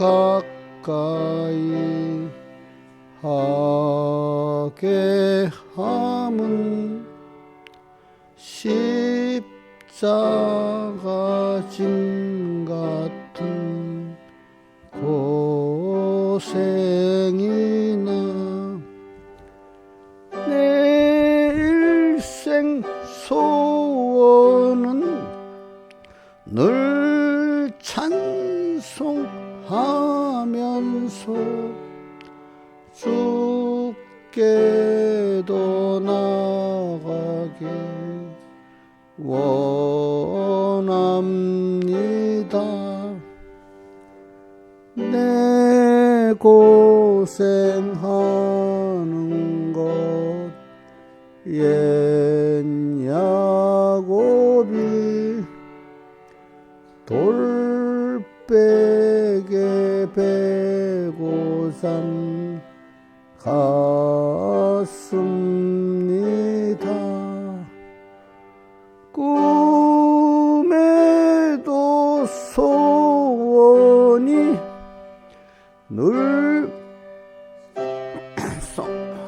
가까이 하게 함은 십자가 짐 같은 고생이나 내 일생 소원은 늘 찬송하면서 주께도 나가길 원합니다. 내 고생하는 것 옛 야곱이 돌베개 베고산 같습니다. 꿈에도 소원이 늘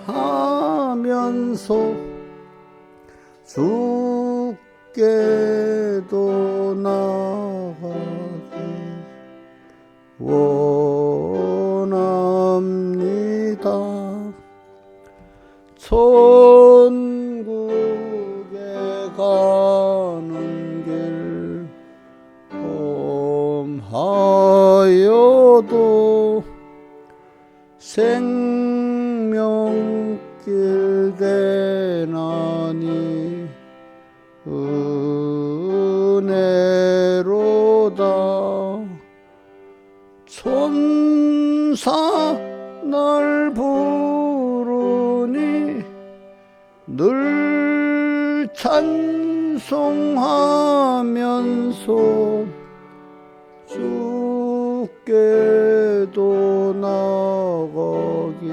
하면서 주께도 나가기 원합니다. 천국에 가는 길 험하여도 생명길 대나니 은혜로다. 천사 날 부르니 늘 찬송하면서 주께도 나가길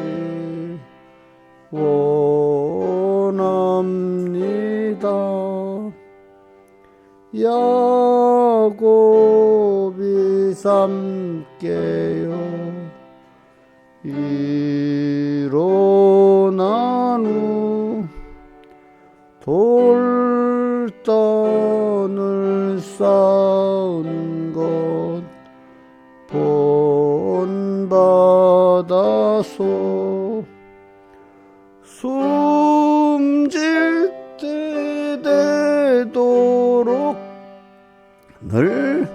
원합니다. 야곱이 삼께요 일어난 후 돌단을 쌓은 것 본받아서 숨질 때 되도록 늘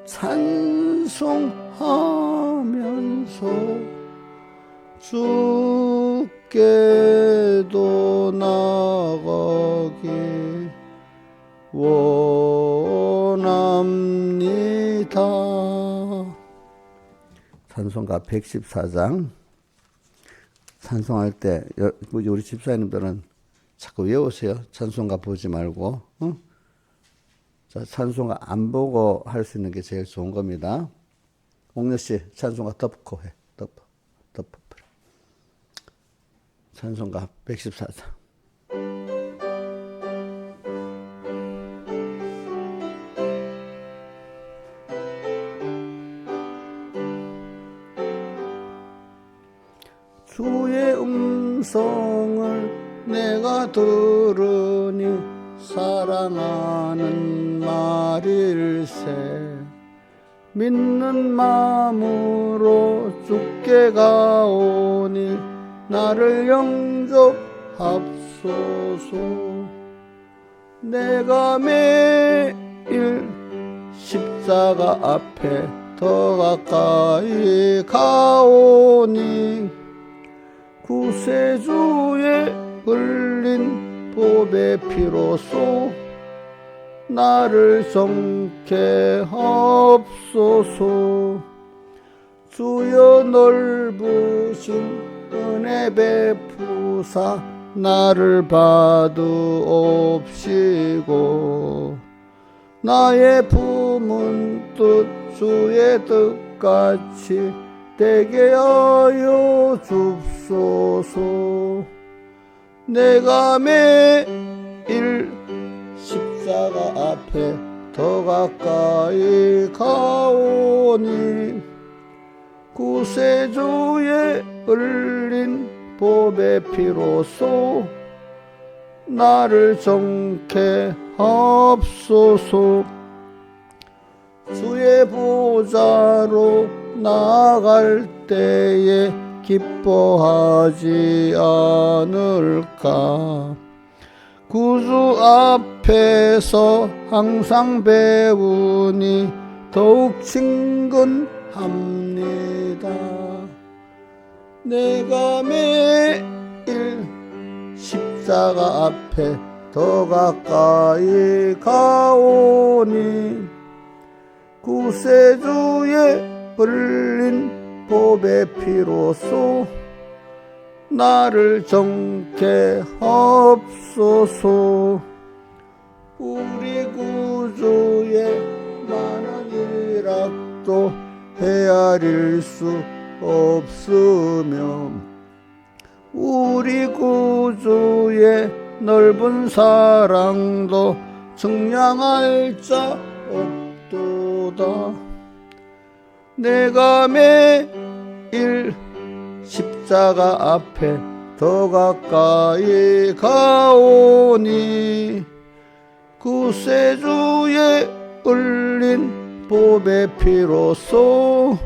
찬송하면서 주께도 나가기 원합니다. 찬송가 114장. 찬송할 때 우리 집사님들은 자꾸 외우세요. 찬송가 보지 말고. 자, 찬송가 안 보고 할 수 있는 게 제일 좋은 겁니다. 옥녀씨 찬송가 덮고 해. 덮어. 찬송가 114장. 주의 음성을 내가 들으니 사랑하는 말일세. 믿는 마음으로 주께 가오니 나를 영접합소서. 내가 매일 십자가 앞에 더 가까이 가오니 구세주의 흘린 보배 피로소 나를 정케 하옵소서. 주여 넓으신 은혜 베푸사 나를 받으옵시고 나의 품은 뜻 주의 뜻같이 되게 하여 줍소서. 내가 매일 십자가 앞에 더 가까이 가오니 구세주의 흘린 보배 피로소 나를 정케 하옵소서. 주의 보좌로 나아갈 때에 기뻐하지 않을까. 구주 앞에서 항상 배우니 더욱 친근합니다. 내가 매일 십자가 앞에 더 가까이 가오니 구세주의 흘린 보배 피로소 나를 정케 하옵소서. 우리 구주의 많은 일악도 헤아릴 수 없으며 우리 구주의 넓은 사랑도 증량할 자 없도다. 내가 매일 십자가 앞에 더 가까이 가오니 구세주의 흘린 보배 피로소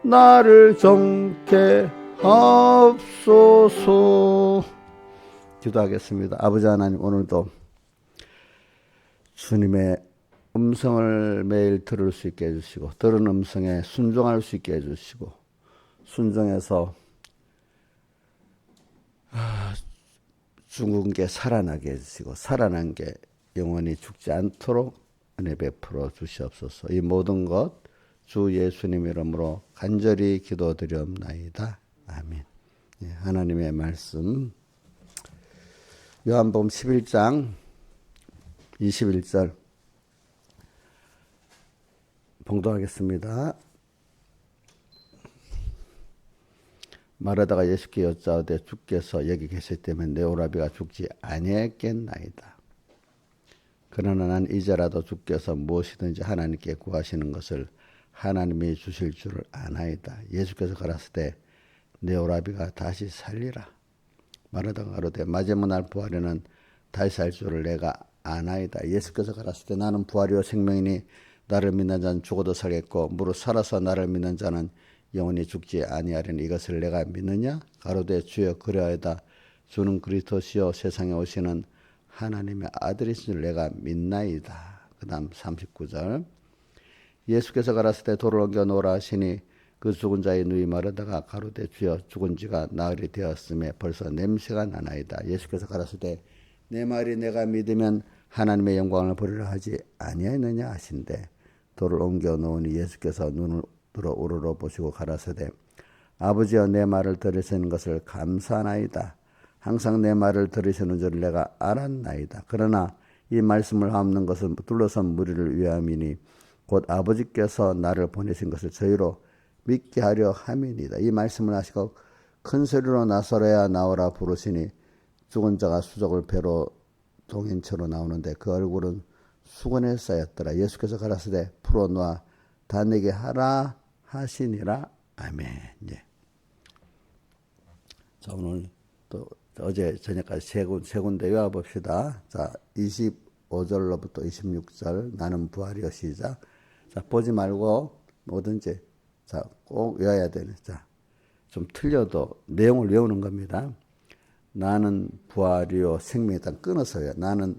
나를 정케 하옵소서. 기도하겠습니다. 아버지 하나님, 오늘도 주님의 음성을 매일 들을 수 있게 해주시고 들은 음성에 순종할 수 있게 해주시고 순종해서 죽은 게 살아나게 해주시고 살아난 게 영원히 죽지 않도록 은혜 베풀어 주시옵소서. 이 모든 것 주 예수님 이름으로 간절히 기도드리옵나이다. 아멘. 예, 하나님의 말씀 요한복음 11장 21절 봉독하겠습니다. 마르다가 예수께 여짜오되 주께서 여기 계실 때면 내 오라비가 죽지 아니했겠나이다. 그러나 난 이제라도 주께서 무엇이든지 하나님께 구하시는 것을 하나님이 주실 줄을 아나이다. 예수께서 가라사대 내 오라비가 다시 살리라. 마르다가 가로되 마지막 날 부활에는 다시 살 줄을 내가 아나이다. 예수께서 가라사대 나는 부활이요 생명이니 나를 믿는 자는 죽어도 살겠고 무릇 살아서 나를 믿는 자는 영원히 죽지 아니하리니 이것을 내가 믿느냐? 가로되 주여 그리하여다. 주는 그리스도시요 세상에 오시는 하나님의 아들이신 줄 내가 믿나이다. 그 다음 39절 예수께서 가라사대 돌을 옮겨 놓으라 하시니 그 죽은 자의 누이 마르다가 가로되 주여 죽은 지가 나흘이 되었음에 벌써 냄새가 나나이다. 예수께서 가라사대 내 말이 내가 믿으면 하나님의 영광을 보리라 하지 아니하였느냐 하신대 돌을 옮겨 놓으니 예수께서 눈을 들어 우러러 보시고 가라사대 아버지여 내 말을 들으시는 것을 감사하나이다. 항상 내 말을 들으시는 줄 내가 알았나이다. 그러나 이 말씀을 하옵는 것은 둘러선 무리를 위함이니 곧 아버지께서 나를 보내신 것을 저희로 믿게 하려 함이니이다. 이 말씀을 하시고 큰 소리로 나서라야 나오라 부르시니 죽은 자가 수족을 배로 동인처로 나오는데 그 얼굴은 수건에 쌓였더라. 예수께서 가라사대 풀어놓아 다 내게 하라 하시니라. 아멘. 예. 자, 오늘 또 어제 저녁까지 세 군데 외워봅시다. 자, 25절로부터 26절 나는 부활이여 시작. 자, 보지 말고 뭐든지 자, 꼭 외워야 되는. 자, 좀 틀려도 내용을 외우는 겁니다. 나는 부활이요 생명이다. 끊어서요. 나는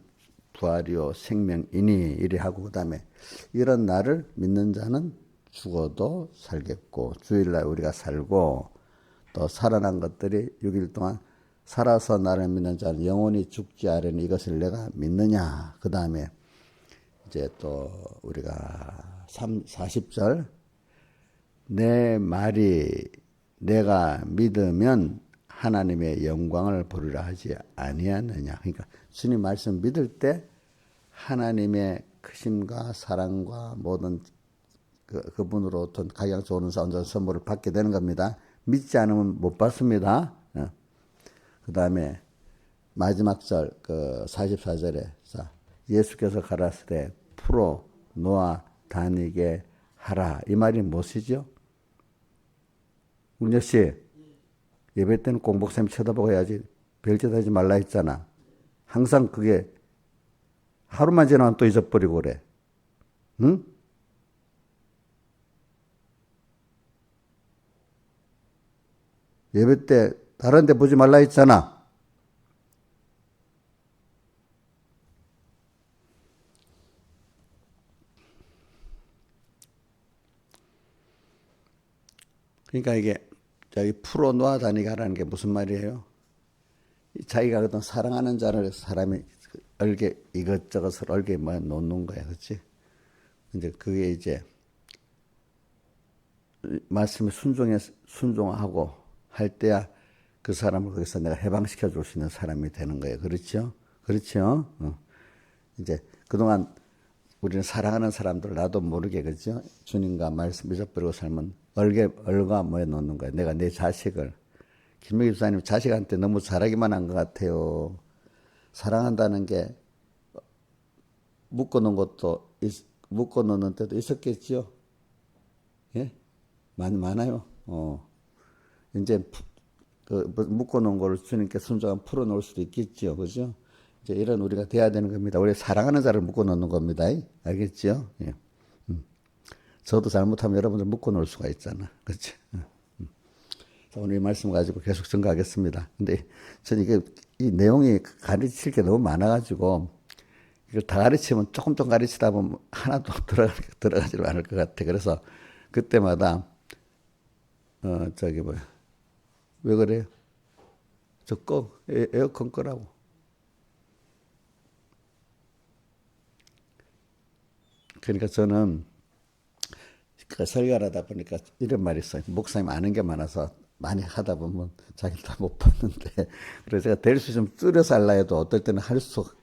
부활이요 생명이니 이래 하고 그다음에 이런 나를 믿는 자는 죽어도 살겠고 주일날 우리가 살고 또 살아난 것들이 6일 동안 살아서 나를 믿는 자는 영원히 죽지 않으니 이것을 내가 믿느냐. 그 다음에 이제 또 우리가 40절 내 말이 내가 믿으면 하나님의 영광을 보리라 하지 아니하느냐. 그러니까 주님 말씀 믿을 때 하나님의 크심과 사랑과 모든 그분으로부터 가장 좋은 온전한 선물을 받게 되는 겁니다. 믿지 않으면 못 받습니다. 그 다음에 마지막 절 44절에 자, 예수께서 가라사대 풀어 놓아 다니게 하라. 이 말이 무엇이죠? 문여 씨, 예배 때는 꼭 목사님 쳐다보고 해야지. 별짓 하지 말라 했잖아. 항상 그게 하루만 지나면 또 잊어버리고 그래. 응? 예배 때 다른 데 보지 말라 했잖아. 그러니까 이게 저기 풀어놓아 다니가라는 게 무슨 말이에요? 자기가 어떤 사랑하는 자를 사람이 얼게 이것저것을 얼게 뭐 놓는 거야, 그렇지? 이제 그게 이제 말씀에 순종하고 할 때야 그 사람을 거기서 내가 해방시켜 줄 수 있는 사람이 되는 거예요, 그렇죠? 그렇죠? 이제 그동안 우리는 사랑하는 사람들 나도 모르게 그죠? 주님과 말씀 잊어버리고 살면 얼가 뭐에 놓는 거야. 내가 내 자식을 김명희 집사님 자식한테 너무 잘하기만 한 것 같아요. 사랑한다는 게 묶어놓은 것도 묶어놓는 때도 있었겠죠. 예, 많아요. 이제 그 묶어놓은 걸 주님께 순종하면 풀어놓을 수도 있겠죠, 그죠? 이제 이런 우리가 돼야 되는 겁니다. 우리 사랑하는 자를 묶어놓는 겁니다. 알겠죠? 예. 저도 잘못하면 여러분들 묶어놓을 수가 있잖아, 그렇지? 오늘 이 말씀 가지고 계속 증거하겠습니다. 근데 저는 이게 이 내용이 가르칠 게 너무 많아가지고 이걸 다 가르치면 조금 가르치다 보면 하나도 들어가지 않을 것 같아. 그래서 그때마다 저기 뭐야 왜 그래요? 저 에어컨 끄라고. 그러니까 저는 그 설교를 하다 보니까 이런 말이 있어요. 목사님 아는 게 많아서 많이 하다 보면 자기를 다 못 봤는데 그래서 제가 될 수 있으면 줄여서 할라 해도 어떨 때는 할수록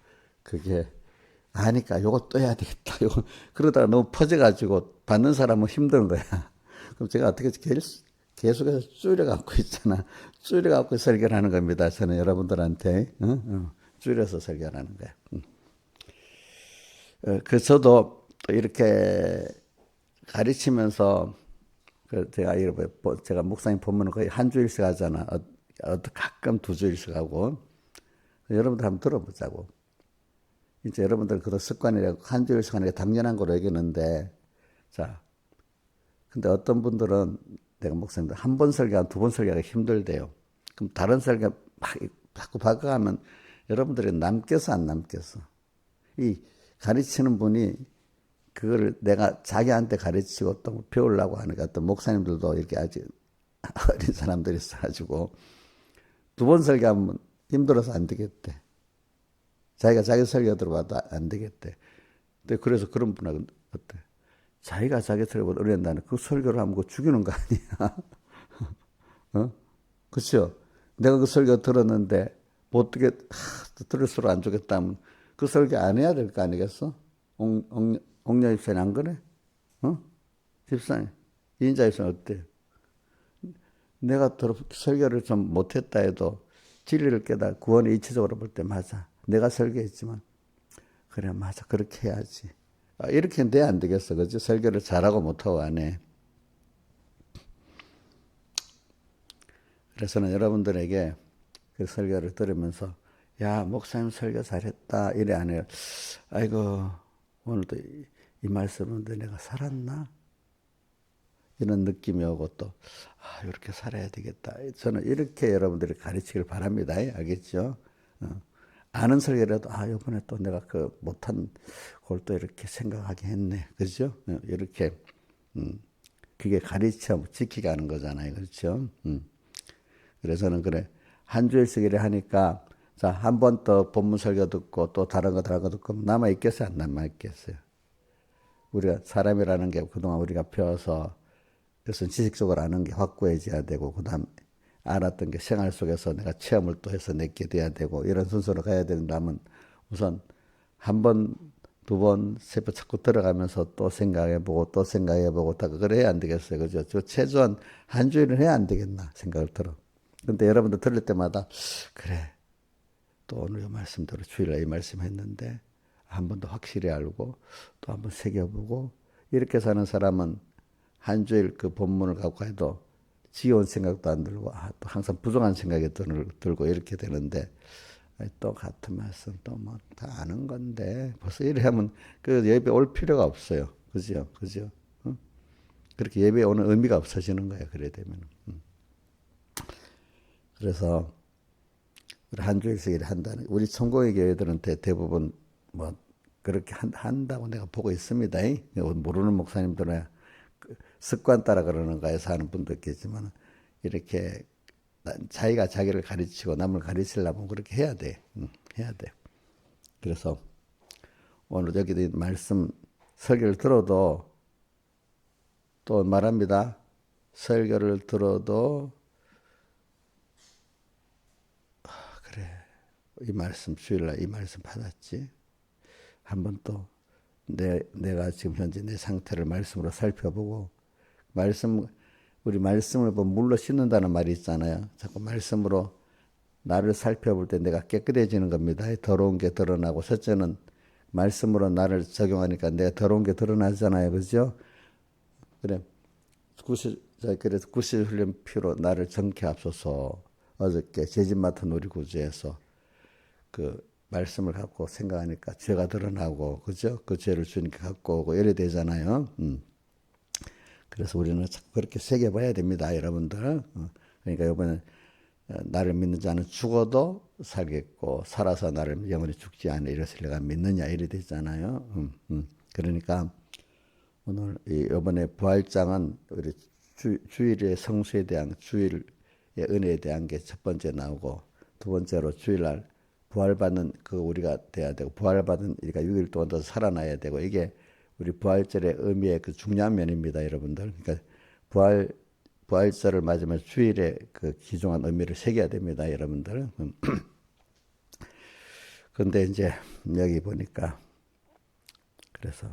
그게 아니까 요거 또 해야 되겠다. 요거 그러다가 너무 퍼져가지고 받는 사람은 힘든 거야. 그럼 제가 어떻게 계속해서 줄여갖고 있잖아. 줄여갖고 설교를 하는 겁니다. 저는 여러분들한테 줄여서 설교를 하는 거야. 그 저도 또 이렇게 가르치면서 그 제가 목사님 본문은 거의 한 주일씩 하잖아. 가끔 두 주일씩 하고 여러분들 한번 들어보자고. 이제 여러분들 그도 습관이라고 한 주일씩 하는 게 당연한 거로 여기는데 자, 근데 어떤 분들은 내가 목사님들 한 번 설교한 두 번 설교하기 힘들대요. 그럼 다른 설교 막 자꾸 바꿔가면 여러분들이 남겠어 안 남겠어? 이 가르치는 분이 그걸 내가 자기한테 가르치고 또 배우려고 하니까 또 목사님들도 이렇게 아직 어린 사람들이 있어가지고 두 번 설교하면 힘들어서 안 되겠대. 자기가 자기 설교 들어봐도 안 되겠대. 근데 그래서 그런 분은 어때? 자기가 자기 설교를 어린다는 그 설교를 하면 그거 죽이는 거 아니야? 그렇죠? 내가 그 설교 들었는데 뭐 어떻게 들을수록 안 좋겠다면 그 설교 안 해야 될 거 아니겠어? 옥녀 집사님 안 그래? 집사님, 이인자 집사님 어때? 내가 설교를 좀 못했다 해도 진리를 깨달아 구원의 이치적으로 볼 때 맞아. 내가 설교했지만 그래 맞아 그렇게 해야지. 이렇게 돼야 안 되겠어, 그지? 설교를 잘하고 못하고 안 해. 그래서는 여러분들에게 그 설교를 들으면서 야 목사님 설교 잘했다 이래 안 해요. 아이고 오늘도 이 말씀은 내가 살았나? 이런 느낌이 오고 또 이렇게 살아야 되겠다. 저는 이렇게 여러분들이 가르치길 바랍니다. 알겠죠? 아는 설교라도 이번에 또 내가 그 못한 걸 또 이렇게 생각하게 했네. 그죠? 이렇게 그게 가르쳐 지키게 하는 거잖아요. 그렇죠? 그래서는 그래 한 주일씩 이래 하니까 자, 한 번 더 본문 설교 듣고 또 다른 거 듣고 남아 있겠어요? 안 남아 있겠어요? 우리가 사람이라는 게 그동안 우리가 배워서 그래서 지식적으로 아는 게 확고해져야 되고 그다음 알았던 게 생활 속에서 내가 체험을 또 해서 내게 돼야 되고 이런 순서로 가야 된다면 우선 한 번, 두 번, 세 번 자꾸 들어가면서 또 생각해보고 또 생각해보고 다 그걸 해야 안 되겠어요. 그죠? 저 최소한 한 주일은 해야 안 되겠나 생각을 들어. 근데 여러분들 들을 때마다 그래 또 오늘 이 말씀대로 주일날 이 말씀 했는데 한 번 더 확실히 알고 또 한 번 새겨보고 이렇게 사는 사람은 한 주일 그 본문을 갖고 해도 지겨운 생각도 안 들고, 또 항상 부정한 생각이 들고 이렇게 되는데, 또 같은 말씀 또 뭐 다 아는 건데, 벌써 이래 하면 그 예배 올 필요가 없어요. 그죠? 그죠? 응? 그렇게 예배 오는 의미가 없어지는 거예요. 그래 되면. 그래서, 우리 한 주일씩 일 한다는, 우리 천공의 교회들한테 대부분 뭐, 그렇게 한다고 내가 보고 있습니다. 모르는 목사님들은 습관 따라 그러는가 해서 하는 분도 있겠지만, 이렇게 자기가 자기를 가르치고 남을 가르치려면 그렇게 해야 돼. 해야 돼. 그래서 오늘 여기 말씀 설교를 들어도 또 말합니다. 설교를 들어도 그래, 이 말씀 주일날 이 말씀 받았지. 한번 또 내가 지금 현재 내 상태를 말씀으로 살펴보고, 우리 말씀을 보면 물로 씻는다는 말이 있잖아요. 자꾸 말씀으로 나를 살펴볼 때 내가 깨끗해지는 겁니다. 더러운 게 드러나고, 첫째는 말씀으로 나를 적용하니까 내가 더러운 게 드러나잖아요. 그죠? 그래. 그래서 구실 훈련 피로 나를 정케하소서. 어저께 죄짓 맡은 우리 구주에서 그 말씀을 갖고 생각하니까 죄가 드러나고, 그죠? 그 죄를 주님께 갖고 오고 이래 되잖아요. 그래서 우리는 그렇게 새겨봐야 됩니다, 여러분들. 그러니까 이번에 나를 믿는 자는 죽어도 살겠고 살아서 나를 영원히 죽지 않으 이것을 내가 믿느냐 이래 되잖아요. 그러니까 오늘 이번에 부활장은 우리 주일의 성수에 대한, 주일의 은혜에 대한 게 첫 번째 나오고, 두 번째로 주일날 부활받는 그 우리가 돼야 되고, 부활받은 우리가 6일 동안 더 살아나야 되고, 이게 우리 부활절의 의미의 그 중요한 면입니다, 여러분들. 그러니까 부활절을 맞으면 주일의 그 귀중한 의미를 새겨야 됩니다, 여러분들. 근데 이제 여기 보니까 그래서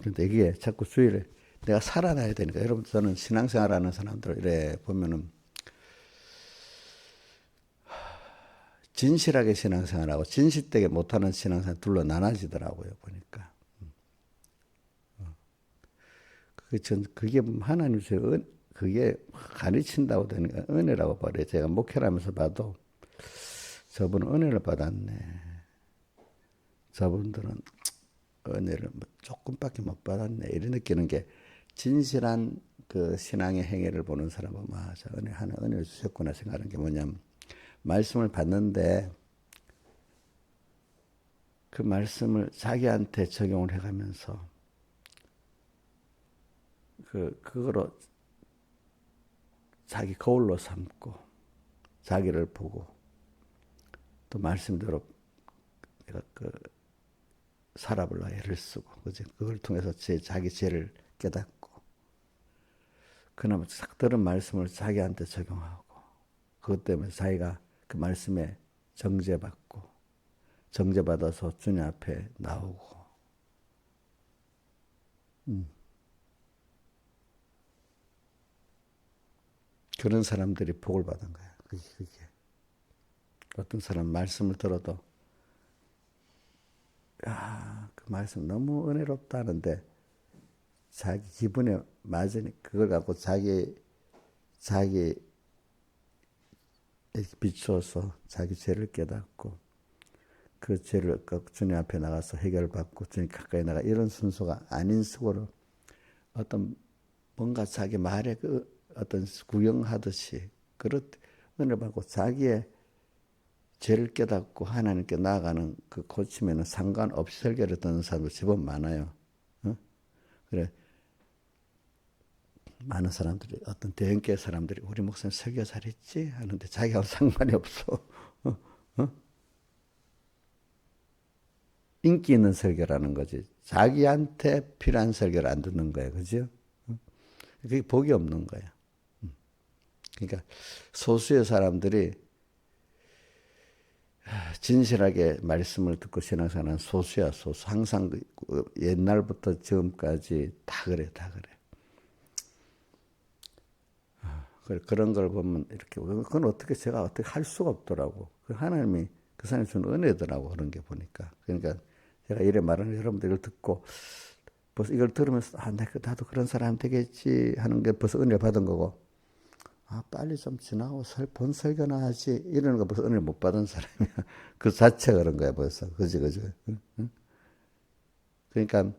근데 이게 자꾸 주일에 내가 살아나야 되니까, 여러분, 저는 신앙생활하는 사람들 이래 보면은 진실하게 신앙생활하고 진실되게 못하는 신앙생활 둘로 나눠지더라고요, 보니까. 그게 하나님 그게 가르친다고 되니까 은혜라고 말해요. 제가 목회를 하면서 봐도 저분은 은혜를 받았네. 저분들은 은혜를 조금밖에 못 받았네. 이런 느끼는 게, 진실한 그 신앙의 행위를 보는 사람은 저 은혜를 주셨구나 생각하는 게 뭐냐면, 말씀을 받는데 그 말씀을 자기한테 적용을 해가면서 그거로 자기 거울로 삼고 자기를 보고, 또 말씀대로 내가 살아볼라 애를 쓰고, 그지? 그걸 통해서 자기 죄를 깨닫고, 그나마 싹 들은 말씀을 자기한테 적용하고, 그것 때문에 자기가 그 말씀에 정죄받아서 주님 앞에 나오고, 그런 사람들이 복을 받은 거야. 그게. 어떤 사람 말씀을 들어도, 그 말씀 너무 은혜롭다 하는데, 자기 기분에 맞으니 그걸 갖고 자기 비추어서 자기 죄를 깨닫고, 그 죄를 주님 앞에 나가서 해결받고 주님 가까이 나가, 이런 순서가 아닌 속으로 뭔가 자기 말에 어떤 구경하듯이 은혜 받고 자기의 죄를 깨닫고 하나님께 나아가는 그 고침에는 상관없이 설교를 듣는 사람도 제법 많아요. 그래, 많은 사람들이, 어떤 대형교회 사람들이 우리 목사님 설교 잘했지 하는데 자기하고 상관이 없어. 인기 있는 설교라는 거지. 자기한테 필요한 설교를 안 듣는 거예요. 그죠? 그게 복이 없는 거예요. 그러니까 소수의 사람들이 진실하게 말씀을 듣고 신앙생활하는 소수야, 소수. 항상 옛날부터 지금까지 다 그래. 그런 걸 보면 이렇게, 그건 제가 어떻게 할 수가 없더라고. 하나님이 그 사람이 준 은혜더라고, 그런 게 보니까. 그러니까 제가 이래 말하는 여러분들 이걸 듣고 벌써 이걸 들으면서 나도 그런 사람 되겠지 하는 게 벌써 은혜를 받은 거고, 빨리 좀 지나고 본 설교나 하지 이러는 거 벌써 은혜를 못 받은 사람이야. 그 자체가 그런 거야 벌써. 그지. 응? 그러니까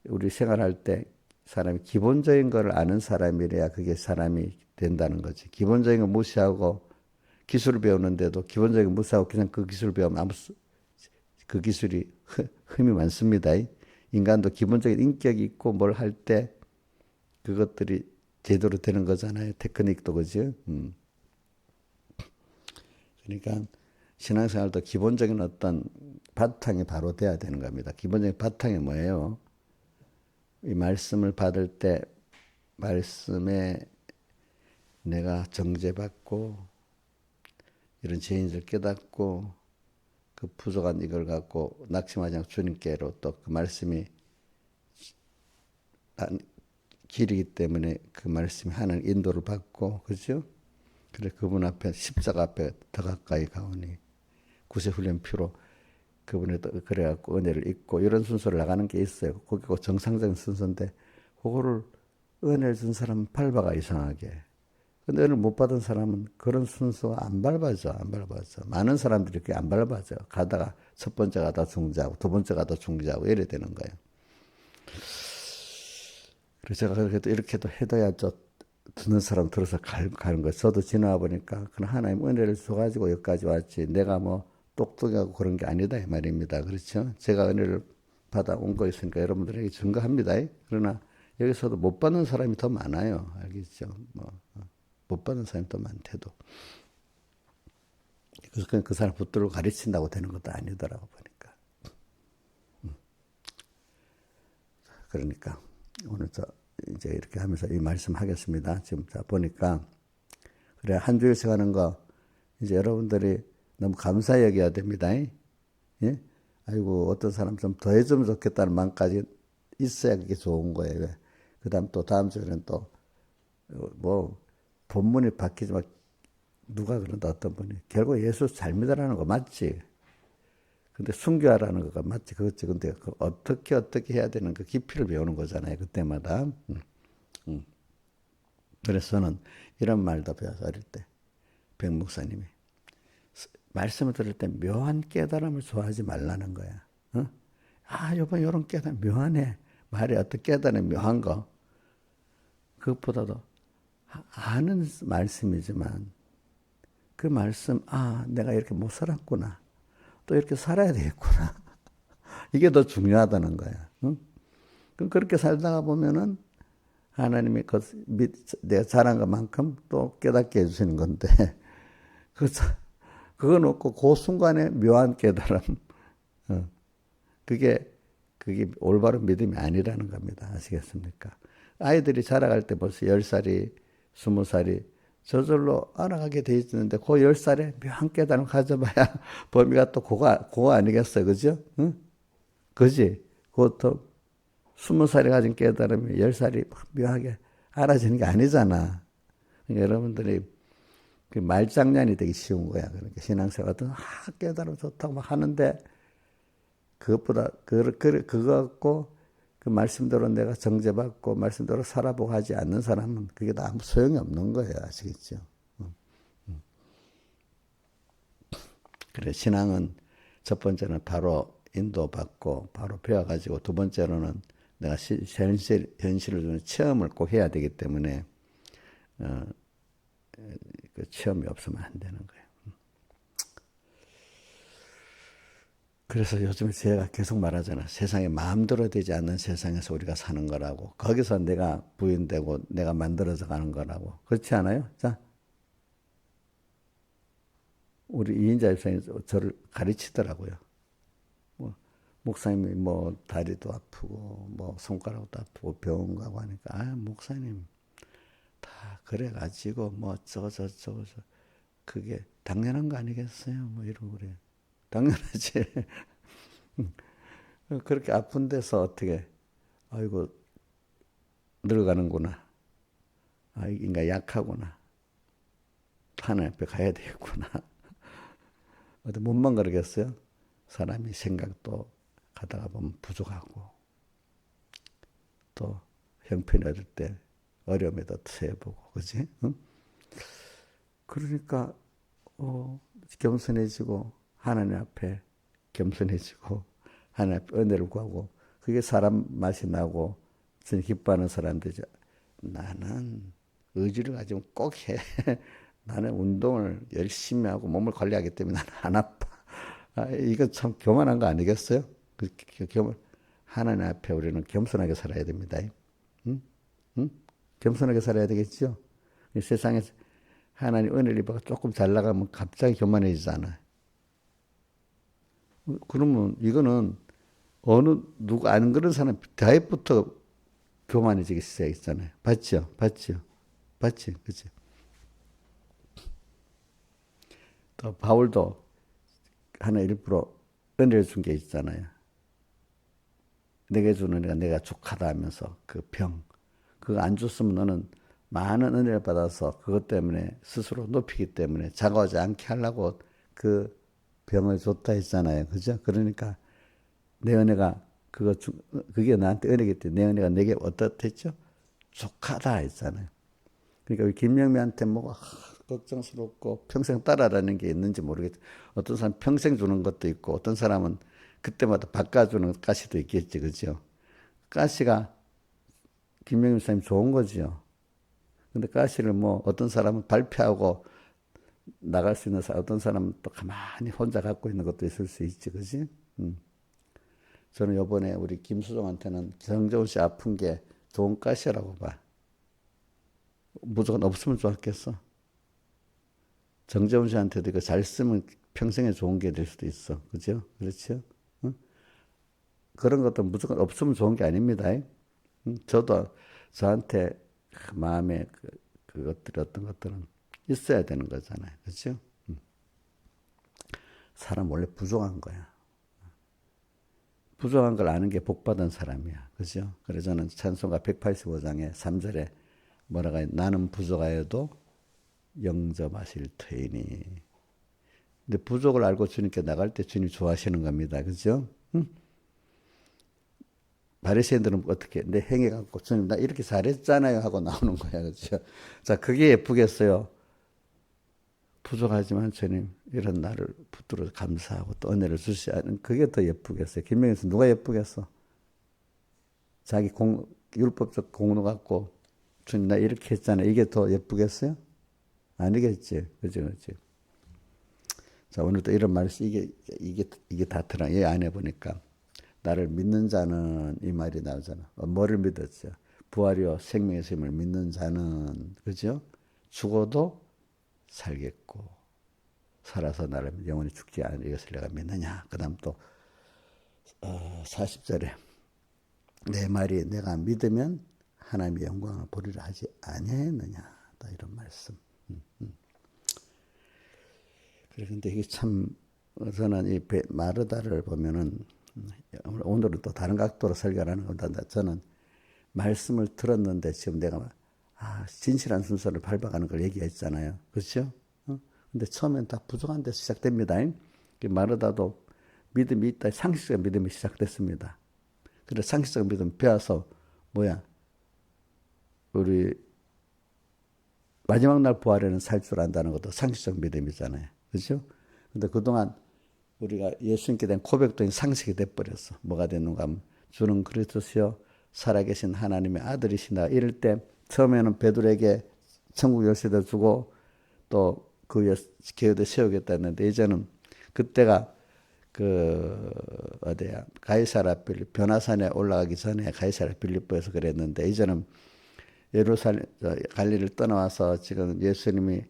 우리 생활할 때 사람이 기본적인 걸 아는 사람이래야 그게 사람이 된다는 거지. 기본적인 거 무시하고 기술을 배우는데도 기본적인 거 무시하고 그냥 그 기술을 배우면 그 기술이 흠이 많습니다. 인간도 기본적인 인격이 있고 뭘 할 때 그것들이 제대로 되는 거잖아요. 테크닉도 그죠. 그러니까 신앙생활도 기본적인 어떤 바탕이 바로 돼야 되는 겁니다. 기본적인 바탕이 뭐예요? 이 말씀을 받을 때 말씀에 내가 정죄받고 이런 죄인을 깨닫고 그 부족한 이걸 갖고 낙심하지 않고 주님께로 또 그 말씀이 길이기 때문에 그 말씀이 하는 인도를 받고 그죠? 그래 그분 앞에 십자가 앞에 더 가까이 가오니 구세훈련 피로 그분의 그래갖고 은혜를 잊고 이런 순서를 나가는 게 있어요. 그게 정상적인 순서인데 그거를 은혜를 준 사람은 밟아가 이상하게. 근데 은혜를 못 받은 사람은 그런 순서가 안 밟아져. 많은 사람들이 그게 안 밟아져. 가다가 첫 번째 가다 중지하고 두 번째 가다 중지하고 이래 되는 거예요. 그래서 제가 이렇게도 해둬야 듣는 사람 들어서 가는 거예요. 저도 지나와 보니까 그런 하나님 은혜를 줘가지고 여기까지 왔지. 내가 뭐 똑똑하고 그런 게 아니다 이 말입니다. 그렇죠? 제가 은혜를 받아온 거 있으니까 여러분들에게 증거합니다. 그러나 여기서도 못 받는 사람이 더 많아요. 알겠죠? 못 받는 사람이 더 많대도. 그래서 그 사람 붙들고 가르친다고 되는 것도 아니더라고 보니까. 그러니까 오늘 이제 이렇게 하면서 이 말씀 하겠습니다. 지금 보니까 그래 한 주일씩 하는 거 이제 여러분들이 너무 감사히 여겨야 됩니다. 예? 아이고 어떤 사람 좀 더 해주면 좋겠다는 마음까지 있어야 그게 좋은 거예요. 그다음 또 다음 주에는 또 뭐 본문이 바뀌지만 누가 그런다 어떤 분이 결국 예수 잘 믿으라는 거 맞지? 근데 순교하라는 거가 맞지? 그렇지? 근데 어떻게 해야 되는 그 깊이를 배우는 거잖아요. 그때마다. 그래서 저는 이런 말도 배워서 어릴 때 백 목사님이 말씀을 들을 때 묘한 깨달음을 좋아하지 말라는 거야. 요번 이런 깨달음 묘하네. 말이 어떤 깨달음이 묘한 거. 그것보다도 아는 말씀이지만 그 말씀, 내가 이렇게 못 살았구나. 또 이렇게 살아야 되겠구나. 이게 더 중요하다는 거야. 응? 그럼 그렇게 살다가 보면은 하나님이 내가 잘한 것만큼 또 깨닫게 해주시는 건데, 그거 놓고 그 순간에 묘한 깨달음, 그게 올바른 믿음이 아니라는 겁니다. 아시겠습니까? 아이들이 자라갈 때 벌써 10살이, 20살이 저절로 알아가게 돼 있는데 그 10살에 묘한 깨달음 가져봐야 범위가 또 그거 아니겠어요. 그죠? 응? 그지? 그것도 20살에 가진 깨달음이 10살이 묘하게 알아지는 게 아니잖아. 그러니까 여러분들이 그 말장난이 되기 쉬운 거야. 그러니까 신앙생활은 깨달음 좋다고 막 하는데 그것보다 그거 갖고 그 말씀대로 내가 정죄받고 말씀대로 살아보고 하지 않는 사람은 그게 다 아무 소용이 없는 거예요. 아시겠죠? 그래 신앙은 첫 번째는 바로 인도받고 바로 배워가지고 두 번째로는 내가 현실을 주는 체험을 꼭 해야 되기 때문에 그 체험이 없으면 안 되는 거예요. 그래서 요즘 제가 계속 말하잖아. 세상에 마음대로 되지 않는 세상에서 우리가 사는 거라고. 거기서 내가 부인되고 내가 만들어져 가는 거라고. 그렇지 않아요? 자, 우리 이인자 집사님이 저를 가르치더라고요. 목사님이 뭐 다리도 아프고 뭐 손가락도 아프고 병원 가고 하니까 목사님 다 그래가지고 뭐 저거 그게 당연한 거 아니겠어요? 뭐 이러고 그래. 당연하지. 그렇게 아픈 데서 어떻게 아이고 늙어가는구나. 인간 약하구나. 하나님 앞에 가야 되겠구나. 어디 못만 그러겠어요? 사람이 생각도 가다가 보면 부족하고 또 형편이 어릴 때 어려움에도 처해보고, 그지? 응? 그러니까, 겸손해지고, 하나님 앞에 겸손해지고, 하나님 앞에 은혜를 구하고, 그게 사람 맛이 나고, 저는 기뻐하는 사람들이죠. 나는 의지를 가지면 꼭 해. 나는 운동을 열심히 하고 몸을 관리하기 때문에 나는 안 아파. 이거 참 교만한 거 아니겠어요? 하나님 앞에 우리는 겸손하게 살아야 됩니다. 응? 응? 겸손하게 살아야 되겠죠? 이 세상에서 하나님 은혜를 입어 조금 잘 나가면 갑자기 교만해지잖아요. 그러면 이거는 누구 아는 그런 사람 대부터 교만해지기 시작했잖아요. 봤죠? 봤죠? 봤지? 그치? 또 바울도 하나 일부러 은혜를 준 게 있잖아요. 내게 주는 은혜가 내가 족하다 하면서 그 병. 그거 안 줬으면 너는 많은 은혜를 받아서 그것 때문에 스스로 높이기 때문에 작아하지 않게 하려고 그 병을 줬다 했잖아요. 그죠? 그러니까 내 은혜가 그게 나한테 은혜기 때문에 내 은혜가 내게 어떻댔죠? 족하다 했잖아요. 그러니까 우리 김영미한테 뭐가 걱정스럽고 평생 따라다니는 게 있는지 모르겠죠. 어떤 사람 평생 주는 것도 있고 어떤 사람은 그때마다 바꿔주는 가시도 있겠지. 그죠? 가시가 김영미 사님 좋은 거지요. 근데 가시를 뭐 어떤 사람은 발표하고 나갈 수 있는 사람, 어떤 사람은 또 가만히 혼자 갖고 있는 것도 있을 수 있지. 그지? 저는 요번에 우리 김수정한테는 정재훈 씨 아픈 게 좋은 가시라고 봐. 무조건 없으면 좋았겠어. 정재훈 씨한테도 이거 잘 쓰면 평생에 좋은 게 될 수도 있어. 그죠? 그렇죠? 응? 그런 것도 무조건 없으면 좋은 게 아닙니다. 응? 저도 저한테 마음에 그것들 어떤 것들은 있어야 되는 거잖아요. 그렇죠? 사람 원래 부족한 거야. 부족한 걸 아는 게 복받은 사람이야. 그죠? 그래서 저는 찬송가 185장의 3절에 뭐라고 해? 나는 부족하여도 영접하실 터이니. 근데 부족을 알고 주님께 나갈 때 주님 좋아하시는 겁니다. 그죠? 응? 바리새인들은 어떻게 내 행해 갖고 주님 나 이렇게 잘했잖아요 하고 나오는 거야. 그죠? 자, 그게 예쁘겠어요. 부족하지만 주님 이런 나를 붙들어 감사하고 또 은혜를 주시는 그게 더 예쁘겠어요. 김명에서 누가 예쁘겠어? 자기 율법적 공로 갖고 주님 나 이렇게 했잖아요. 이게 더 예쁘겠어요? 아니겠지. 그죠, 그죠. 자, 오늘도 이런 말씀, 이게 다 들어. 이 안에 보니까. 나를 믿는 자는, 이 말이 나오잖아. 뭐를 믿었죠? 부활이요, 생명의 셈을 믿는 자는, 그죠? 죽어도 살겠고, 살아서 나를 영원히 죽지 않은 이것을 내가 믿느냐. 그 다음 또, 40절에, 내 말이 내가 믿으면 하나님의 영광을 보리라 하지 아니했느냐. 또 이런 말씀. 그런데 이게 참 저는 이 마르다를 보면은 오늘은 또 다른 각도로 설교하는 겁니다. 저는 말씀을 들었는데 지금 내가 진실한 순서를 밟아가는 걸 얘기했잖아요. 그렇죠? 근데 처음엔 다 부족한 데서 시작됩니다. 마르다도 믿음이 있다. 상식적 믿음이 시작됐습니다. 그래 상식적 믿음 배워서 뭐야? 우리 마지막 날 부활에는 살 줄 안다는 것도 상식적 믿음이잖아요. 그렇죠? 근데 그동안 우리가 예수님께 대한 고백도 상식이 돼버렸어. 뭐가 됐는가 하면 주는 그리스도시요 살아계신 하나님의 아들이시다. 이럴 때 처음에는 베드로에게 천국 열쇠도 주고 또 그 계획도 세우겠다 했는데 이제는 그때가 어디야 가이사라 빌립 변화산에 올라가기 전에 가이사라 빌립보에서 그랬는데 이제는 예루살렘 갈릴리를 떠나와서 지금 예수님이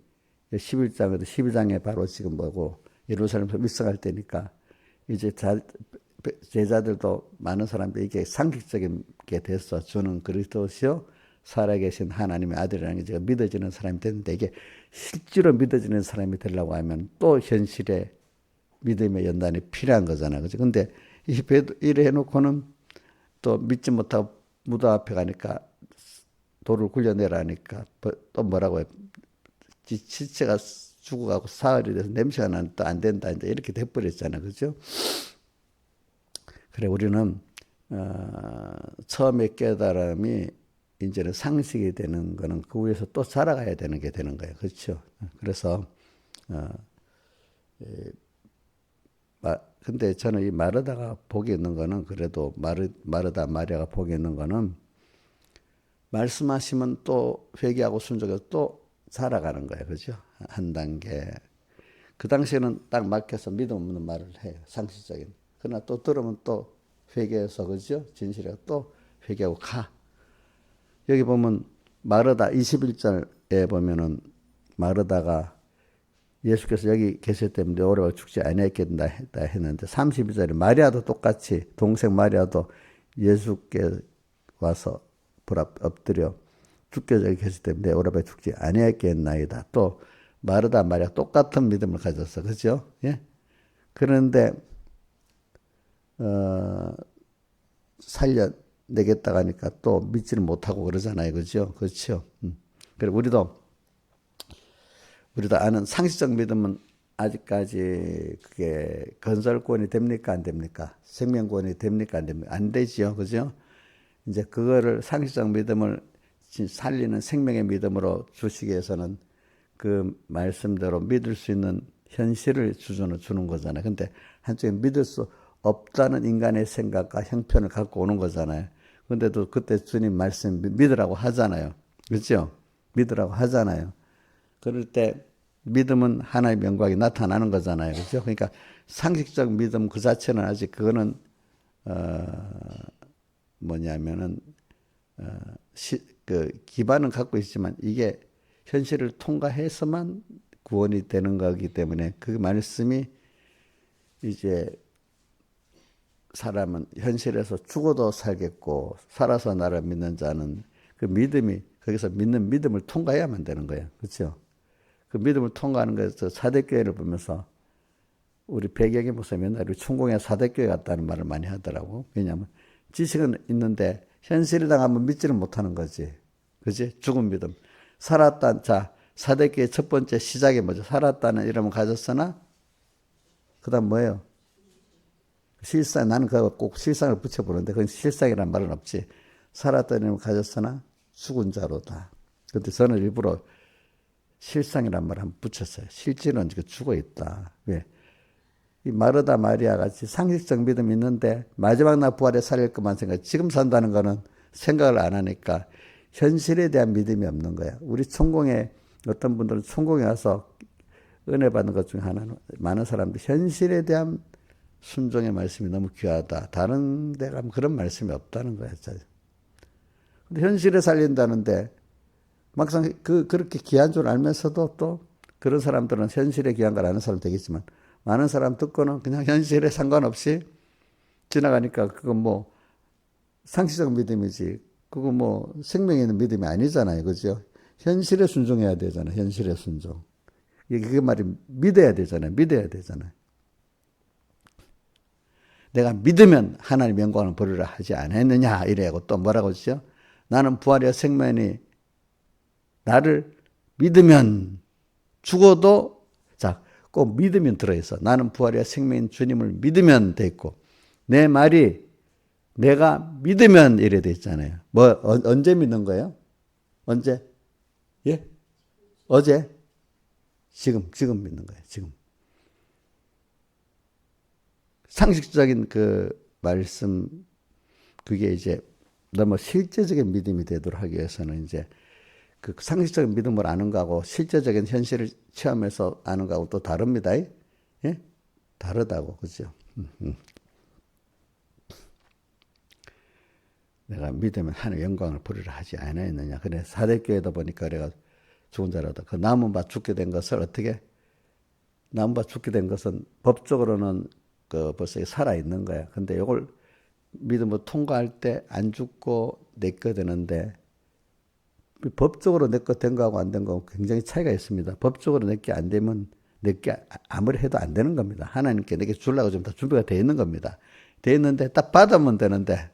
11장에도 12장에 바로 지금 뭐고 예루살렘에서 밀성할 때니까 이제 제자들도 많은 사람들이 이게 상식적인 게 됐어. 주는 그리스도시요 살아계신 하나님의 아들이라는 게 제가 믿어지는 사람이 됐는데 이게 실제로 믿어지는 사람이 되려고 하면 또 현실에 믿음의 연단이 필요한 거잖아. 그죠? 근데 이래 해놓고는 또 믿지 못하고 무덤 앞에 가니까 돌을 굴려내라니까 또 뭐라고 해? 지체가 죽어가고 사흘이 돼서 냄새가 나면 또 안 된다. 이제 이렇게 돼버렸잖아. 그죠? 그래, 우리는 처음에 깨달음이 이제는 상식이 되는 거는 그 위에서 또 자라가야 되는 게 되는 거예요. 그렇죠? 그래서 근데 저는 이 마르다가 복이 있는 거는 그래도 마르다 마리아가 복이 있는 거는 말씀하시면 또 회개하고 순종해서 또 자라가는 거예요. 그죠? 한 단계. 그 당시에는 딱 막혀서 믿음 없는 말을 해요. 상식적인. 그러나 또 들으면 또 회개해서, 그죠? 진실에 또 회개하고 가. 여기 보면 마르다 21절에 보면은 마르다가 예수께서 여기 계실 때문에 오래 죽지 아니했겠다 했는데 32절에 마리아도 똑같이 동생 마리아도 예수께 와서 엎드려 주께서 여기 계실 때문에 오래 죽지 아니했겠나이다. 또 마르다 마리아 똑같은 믿음을 가졌어. 그죠? 예? 그런데 살려내겠다고 하니까 또 믿지를 못하고 그러잖아요. 그죠? 그렇죠? 그래 우리도 아는 상식적 믿음은 아직까지 그게 건설권이 됩니까? 안 됩니까? 생명권이 됩니까? 안 됩니까? 안 되지요. 그죠? 이제 그거를 상식적 믿음을 살리는 생명의 믿음으로 주시기 위해서는 그 말씀대로 믿을 수 있는 현실을 주는 거잖아요. 근데 한쪽에 믿을 수 없다는 인간의 생각과 형편을 갖고 오는 거잖아요. 근데도 그때 주님 말씀 믿으라고 하잖아요. 그렇죠? 믿으라고 하잖아요. 그럴 때 믿음은 하나님의 영광이 나타나는 거잖아요. 그렇죠? 그러니까 상식적 믿음 그 자체는 아직 그거는 뭐냐면은 그 기반은 갖고 있지만 이게 현실을 통과해서만 구원이 되는 거기 때문에 그 말씀이 이제 사람은 현실에서 죽어도 살겠고 살아서 나를 믿는 자는 그 믿음이 거기서 믿는 믿음을 통과해야만 되는 거예요. 그렇죠? 그 믿음을 통과하는 거에서 사대교회를 보면서 우리 배경에 보면 맨날 우리 천공에 사대교회 같다는 말을 많이 하더라고. 왜냐하면 지식은 있는데 현실을 당하면 믿지를 못하는 거지. 그지? 죽은 믿음. 살았다. 자, 사대교회 첫 번째 시작이 뭐죠? 살았다는 이름을 가졌으나 그 다음 뭐예요? 실상, 나는 그거 꼭 실상을 붙여보는데 그건 실상이란 말은 없지. 살았다는 이름을 가졌으나 죽은 자로다. 근데 저는 일부러 실상이란 말을 한번 붙였어요. 실제는 죽어 있다. 왜? 이 마르다 마리아 같이 상식적 믿음이 있는데 마지막 날 부활에 살릴 것만 생각. 지금 산다는 거는 생각을 안 하니까 현실에 대한 믿음이 없는 거야. 우리 천공에 어떤 분들은 천공에 와서 은혜 받는 것 중에 하나는 많은 사람들 현실에 대한 순종의 말씀이 너무 귀하다. 다른 데 가면 그런 말씀이 없다는 거야. 근데 현실에 살린다는데 막상 그렇게 귀한 줄 알면서도 또 그런 사람들은 현실에 귀한 걸 아는 사람 되겠지만 많은 사람 듣고는 그냥 현실에 상관없이 지나가니까 그건 뭐 상식적 믿음이지 그거 뭐 생명에 있는 믿음이 아니잖아요. 그죠? 현실에 순종해야 되잖아요. 현실에 순종. 이게 말이 믿어야 되잖아요. 믿어야 되잖아요. 내가 믿으면 하나님 영광을 보리라 하지 않았느냐 이래고 또 뭐라고 했죠? 나는 부활이야 생명이 나를 믿으면 죽어도 자, 꼭 믿으면 들어있어. 나는 부활이야 생명인 주님을 믿으면 돼 있고 내 말이 내가 믿으면 이래 돼 있잖아요. 뭐 언제 믿는 거예요? 언제? 예? 어제? 지금 믿는 거예요. 지금. 상식적인 그 말씀 그게 이제 너무 실제적인 믿음이 되도록 하기 위해서는 이제 그 상식적인 믿음을 아는 거하고 실제적인 현실을 체험해서 아는 거하고 또 다릅니다. 예? 다르다고. 그죠? 내가 믿으면 하나님의 영광을 보리라 하지 않았느냐. 그래 사대교회다 보니까 그래가 죽은 자라다. 그 남은 바 죽게 된 것을 어떻게? 남은 바 죽게 된 것은 법적으로는 그 벌써 살아 있는 거야. 근데 이걸 믿음으로 통과할 때 안 죽고 내꺼 되는데 법적으로 내꺼 된 거하고 안 된 거하고 굉장히 차이가 있습니다. 법적으로 내게 안 되면 내게 아무리 해도 안 되는 겁니다. 하나님께 내게 주려고 지금 다 준비가 돼 있는 겁니다. 돼 있는데 딱 받으면 되는데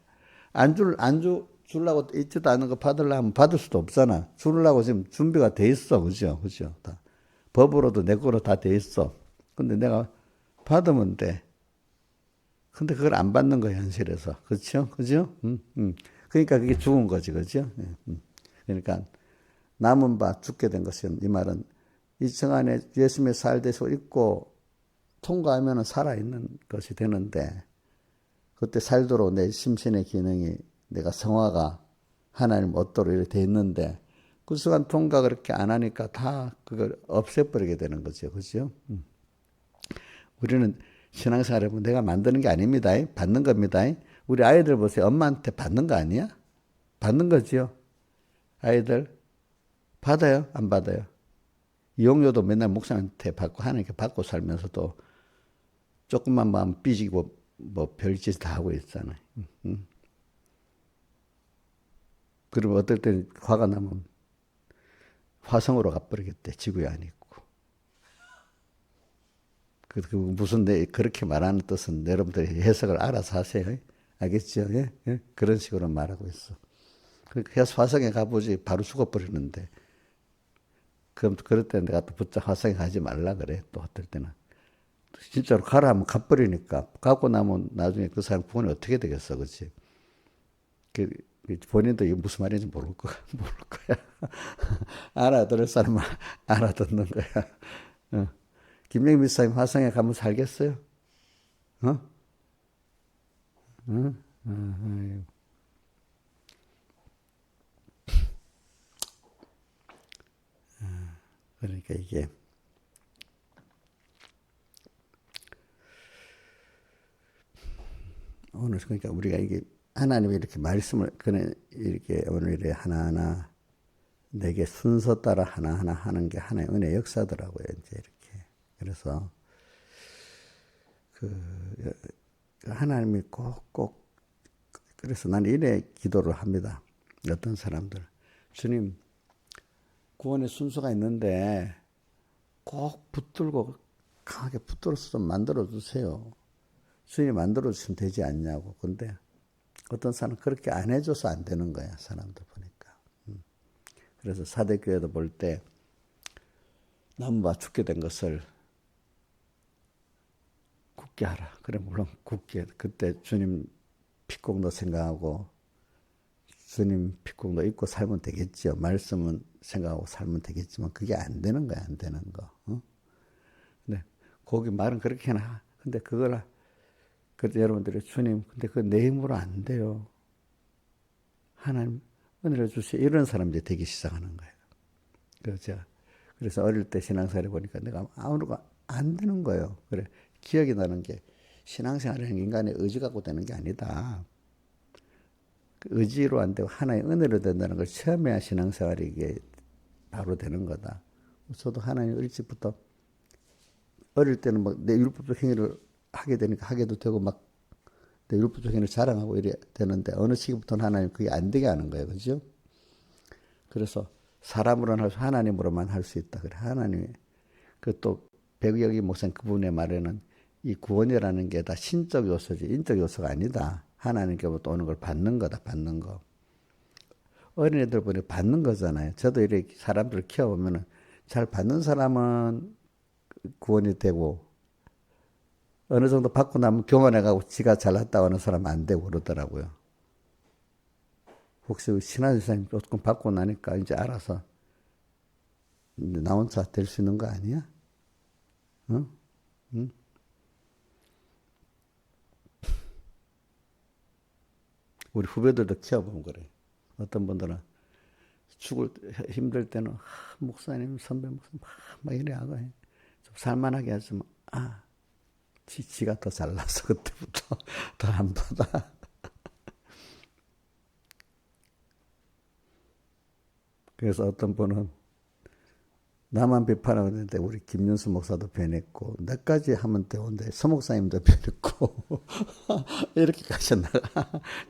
주려고 있지도 않은 거 받으려고 하면 받을 수도 없잖아. 주려고 지금 준비가 돼 있어. 그죠? 그죠? 다. 법으로도 내 거로 다 돼 있어. 근데 내가 받으면 돼. 근데 그걸 안 받는 거예요, 현실에서. 그렇죠? 그죠? 그러니까 그게 죽은 거지, 그죠? 그러니까 남은 바 죽게 된 것은, 이 말은 이 청 안에 예수님의 살대서 있고 통과하면 살아있는 것이 되는데, 그때 살도록 내 심신의 기능이, 내가 성화가 하나님 얻도록 이렇게 돼 있는데, 그 순간 통과 그렇게 안 하니까 다 그걸 없애버리게 되는 거죠. 그죠? 우리는 신앙생활 해보면 내가 만드는 게 아닙니다. 받는 겁니다. 우리 아이들 보세요. 엄마한테 받는 거 아니야? 받는 거지요. 아이들 받아요? 안 받아요? 이용료도 맨날 목사한테 받고 하나님께 받고 살면서도 조금만 마음 삐지고 뭐 별짓 다 하고 있잖아요. 그러면 어떨 때는 화가 나면 화성으로 가버리겠대. 지구에 안 있고. 그 무슨 그렇게 말하는 뜻은 여러분들이 해석을 알아서 하세요. 알겠죠? 예? 예? 그런 식으로 말하고 있어. 그래서 화성에 가보지 바로 죽어버리는데. 그럼 그럴 때 내가 또 붙잡 화성에 가지 말라 그래. 또 어떨 때는. 진짜로 가라 하면 가버리니까. 가고 나면 나중에 그 사람 구원이 어떻게 되겠어. 그치? 본인도 이게 무슨 말인지 모를 거야. 알아들을 사람은 알아듣는 거야. 어. 김영민 미사님 화성에 가면 살겠어요? 어? 어? 그러니까 이게 오늘 그러니까 우리가 이게 하나님이 이렇게 말씀을 그는 이렇게 오늘 하나하나 내게 순서 따라 하나하나 하는 게 하나의 은혜 역사더라고요. 이제 이렇게. 그래서 하나님이 꼭 그래서 나는 이래 기도를 합니다. 어떤 사람들 주님 구원의 순서가 있는데 꼭 붙들고 강하게 붙들어서 좀 만들어 주세요. 주님이 만들어 주시면 되지 않냐고. 근데 어떤 사람은 그렇게 안 해줘서 안 되는 거야. 사람들 보니까. 그래서 사대교회도 볼 때 나무가 죽게 된 것을 굳게 하라. 그래 물론 굳게 그때 주님 피공도 생각하고 주님 피공도 입고 살면 되겠죠. 말씀은 생각하고 살면 되겠지만 그게 안 되는 거야. 안 되는 거. 근데 거기 말은 그렇게 해놔. 근데 그걸 그때 여러분들이 주님 근데 그 내 힘으로 안 돼요. 하나님 은혜를 주세요. 이런 사람들이 되기 시작하는 거예요. 그래서 어릴 때 신앙생활을 보니까 내가 아무렇고 안 되는 거예요. 그래 기억이 나는 게 신앙생활은 인간의 의지 갖고 되는 게 아니다. 의지로 안 되고 하나의 은혜로 된다는 걸 처음 해야 신앙생활이 이게 바로 되는 거다. 저도 하나님 일찍부터 어릴 때는 막 내 율법적 행위를 하게 되니까 하게도 되고 막 내 율법적 행위를 자랑하고 이래 되는데 어느 시기부터는 하나님 그게 안 되게 하는 거예요. 그죠? 그래서 사람으로는 할 수, 하나님으로만 할 수 있다. 그래. 하나님이 또 백여기 목사님 그분의 말에는 이 구원이라는 게 다 신적 요소지 인적 요소가 아니다. 하나님께부터 오는 걸 받는 거다. 받는 거. 어린애들 보니 받는 거잖아요. 저도 이렇게 사람들을 키워보면 잘 받는 사람은 구원이 되고 어느 정도 받고 나면 교만해가고 지가 잘났다고 하는 사람은 안 되고 그러더라고요. 혹시 신하선생님 조금 받고 나니까 이제 알아서 나 혼자 될 수 있는 거 아니야? 응? 응? 우리 후배들도 키워보면 그래. 어떤 분들은 죽을 힘들 때는 목사님, 선배 목사님 막 이래 하고 좀 살만하게 하지만 지가 더 잘나서 그때부터 더 안 받아. 그래서 어떤 분은 나만 비판하고 있는데 우리 김윤수 목사도 변했고 나까지 하면 되는데 서 목사님도 변했고 이렇게 가셨나가.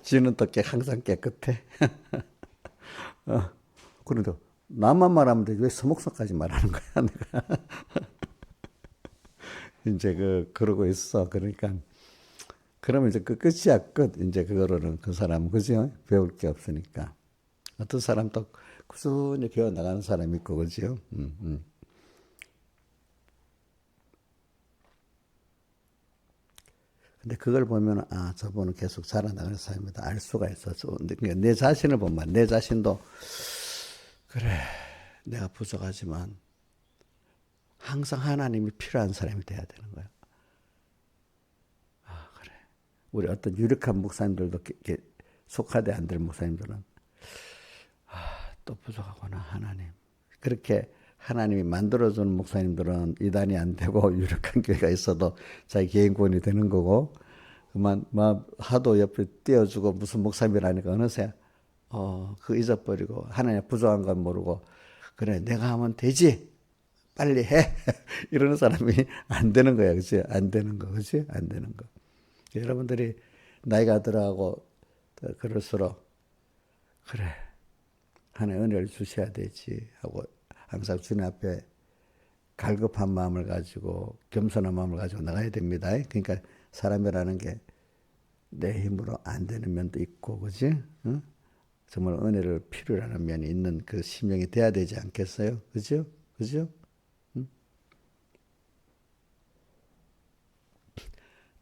지는 또 항상 깨끗해. 그래도 나만 말하면 되지 왜 서 목사까지 말하는 거야 내가. 이제 그러고 있어. 그러니까 그러면 이제 그 끝이야 끝. 이제 그거로는 그 사람은 그죠? 배울 게 없으니까. 어떤 사람 또 꾸준히 배워 나가는 사람이 있고 그죠? 근데 그걸 보면, 아, 저분은 계속 자라나가는 사람이다. 알 수가 있어서. 그러니까 내 자신을 보면, 내 자신도, 그래, 내가 부족하지만, 항상 하나님이 필요한 사람이 돼야 되는 거야. 아, 그래. 우리 어떤 유력한 목사님들도, 속하되 안 될 목사님들은, 또 부족하구나, 하나님. 그렇게 하나님이 만들어주는 목사님들은 이단이 안 되고 유력한 교회가 있어도 자기 개인권이 되는 거고, 그만, 하도 옆에 띄워주고 무슨 목사님이라니까 어느새, 그 잊어버리고, 하나님 부족한 건 모르고, 그래, 내가 하면 되지. 빨리 해. 이러는 사람이 안 되는 거야. 그치? 안 되는 거. 그치? 안 되는 거. 여러분들이 나이가 들어가고, 그럴수록, 그래. 하나님 은혜를 주셔야 되지. 하고, 항상 주님 앞에 갈급한 마음을 가지고, 겸손한 마음을 가지고 나가야 됩니다. 그러니까 사람이라는 게 내 힘으로 안 되는 면도 있고, 그지? 응? 정말 은혜를 필요로 하는 면이 있는 그 심령이 돼야 되지 않겠어요? 그죠? 그죠? 응?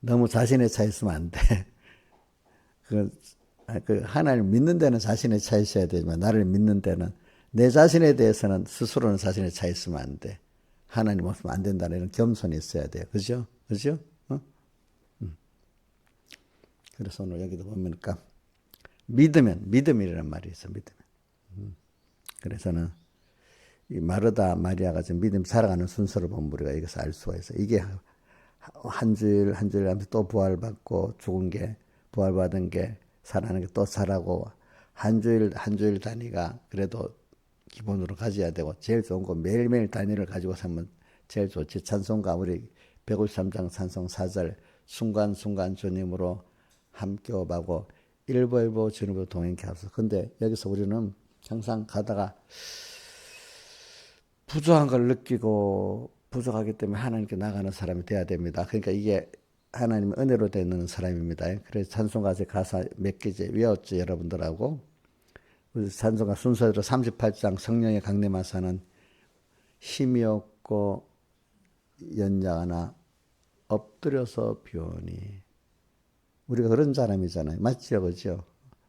너무 자신의 차 있으면 안 돼. 그 하나님 믿는 데는 자신의 차 있어야 되지만 나를 믿는 데는 내 자신에 대해서는 스스로는 자신의 차 있으면 안 돼. 하나님 없으면 안 된다는 이런 겸손이 있어야 돼요. 그죠? 그죠? 어? 그래서 오늘 여기도 보니까 믿음이라는 말이 있어. 믿으면. 그래서는 이 마르다 마리아가 지금 믿음 살아가는 순서를 보면 우리가 여기서 알 수가 있어. 이게 한 주일 한 주일 하면서 또 부활받고 죽은 게 부활받은 게 살아나는 게 또 살아고 한 주일 한 주일 단위가 그래도 기본으로 가져야 되고 제일 좋은 거 매일매일 단위를 가지고 살면 제일 좋지. 찬송가 우리 153장 찬송 4절 순간순간 주님으로 함께 오바고 일보일보 주님으로 동행케 하소서. 근데 여기서 우리는 항상 가다가 부족한 걸 느끼고 부족하기 때문에 하나님께 나가는 사람이 돼야 됩니다. 그러니까 이게 하나님의 은혜로 되는 사람입니다. 그래서 찬송가제 가사 몇 개째 외웠죠, 여러분들하고. 찬송가 순서대로 38장 성령의 강림하사는 힘이 없고 연약하나 엎드려서 비오니. 우리가 그런 사람이잖아요. 맞죠, 그죠?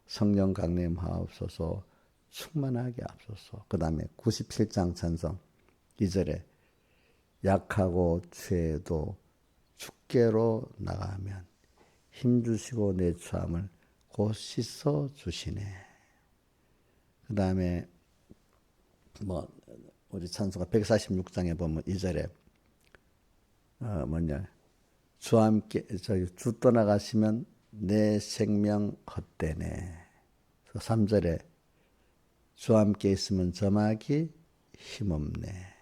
성령 강림하옵소서 충만하게 앞소서. 그 다음에 97장 찬송 2절에 약하고 죄도 주께로 나가면 힘주시고 내 추함을 곧 씻어 주시네. 그 다음에 우리 찬송가 146장에 보면 2절에 주 함께 주 떠나가시면 내 생명 헛되네. 3절에 주 함께 있으면 점하기 힘없네.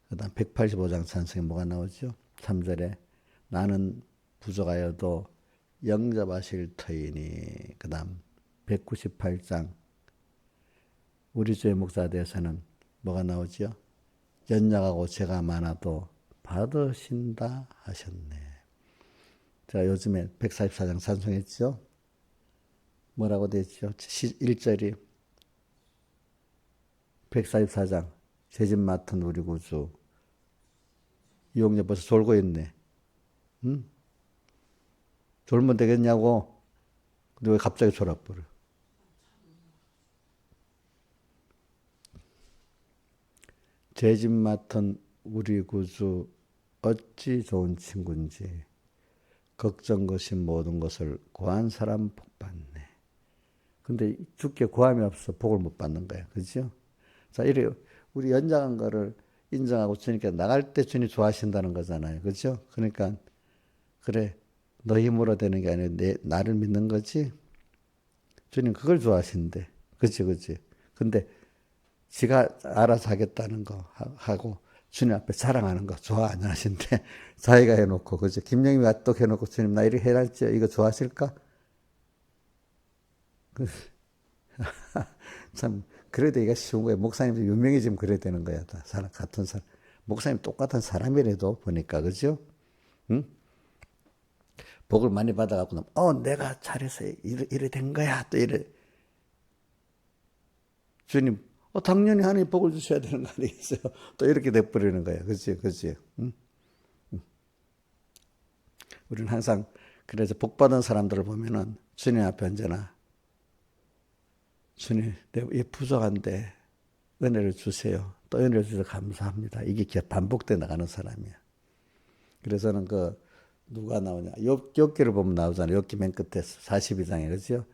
그 다음 185장 찬송에 뭐가 나오죠? 3절에 나는 부족하여도 영접하실 터이니. 그 다음 198장 우리 주의 목사 대해서는 뭐가 나오죠? 연약하고 죄가 많아도 받으신다 하셨네. 제가 요즘에 144장 찬송했죠? 뭐라고 되죠? 1절이 144장 죄짐 맡은 우리 구주. 이용재 벌써 졸고 있네. 응? 졸면 되겠냐고. 근데 왜 갑자기 졸아버려? 죄짐 맡은 우리 구주 어찌 좋은 친구인지 걱정 것인 모든 것을 구한 사람 복 받네. 근데 주께 구함이 없어 복을 못 받는 거야. 그죠? 자, 이래 우리 연장한 거를 인정하고 주님께 나갈 때 주님 좋아하신다는 거잖아요. 그죠? 그러니까 그래 너 힘으로 되는 게 아니라 나를 믿는 거지. 주님 그걸 좋아하신대. 그치 그치. 근데 지가 알아서 하겠다는 거 하고 주님 앞에 자랑하는 거 좋아 안 하신대. 자기가 해놓고 그죠. 김영희 또 해놓고 주님 나 이렇게 해랄지 이거 좋아하실까? 참 그래도 이게 쉬운 거야. 목사님도 유명해지면 그래야 되는 거야. 다 사람 같은 사람. 목사님 똑같은 사람이라도 보니까 그죠? 응? 복을 많이 받아갖고 내가 잘해서 이래 된 거야. 또 이래 주님 당연히 하나님 복을 주셔야 되는 거 아니겠어요? 또 이렇게 돼버리는 거야. 그치 그치? 응? 우리는 항상 그래서 복 받은 사람들을 보면은 주님 앞에 언제나 주님 내 부족한데 은혜를 주세요. 또 은혜를 주셔서 감사합니다. 이게 반복돼 나가는 사람이야. 그래서는 그 누가 나오냐 욥기를 보면 나오잖아요. 욥기 맨 끝에 42장에 그렇죠.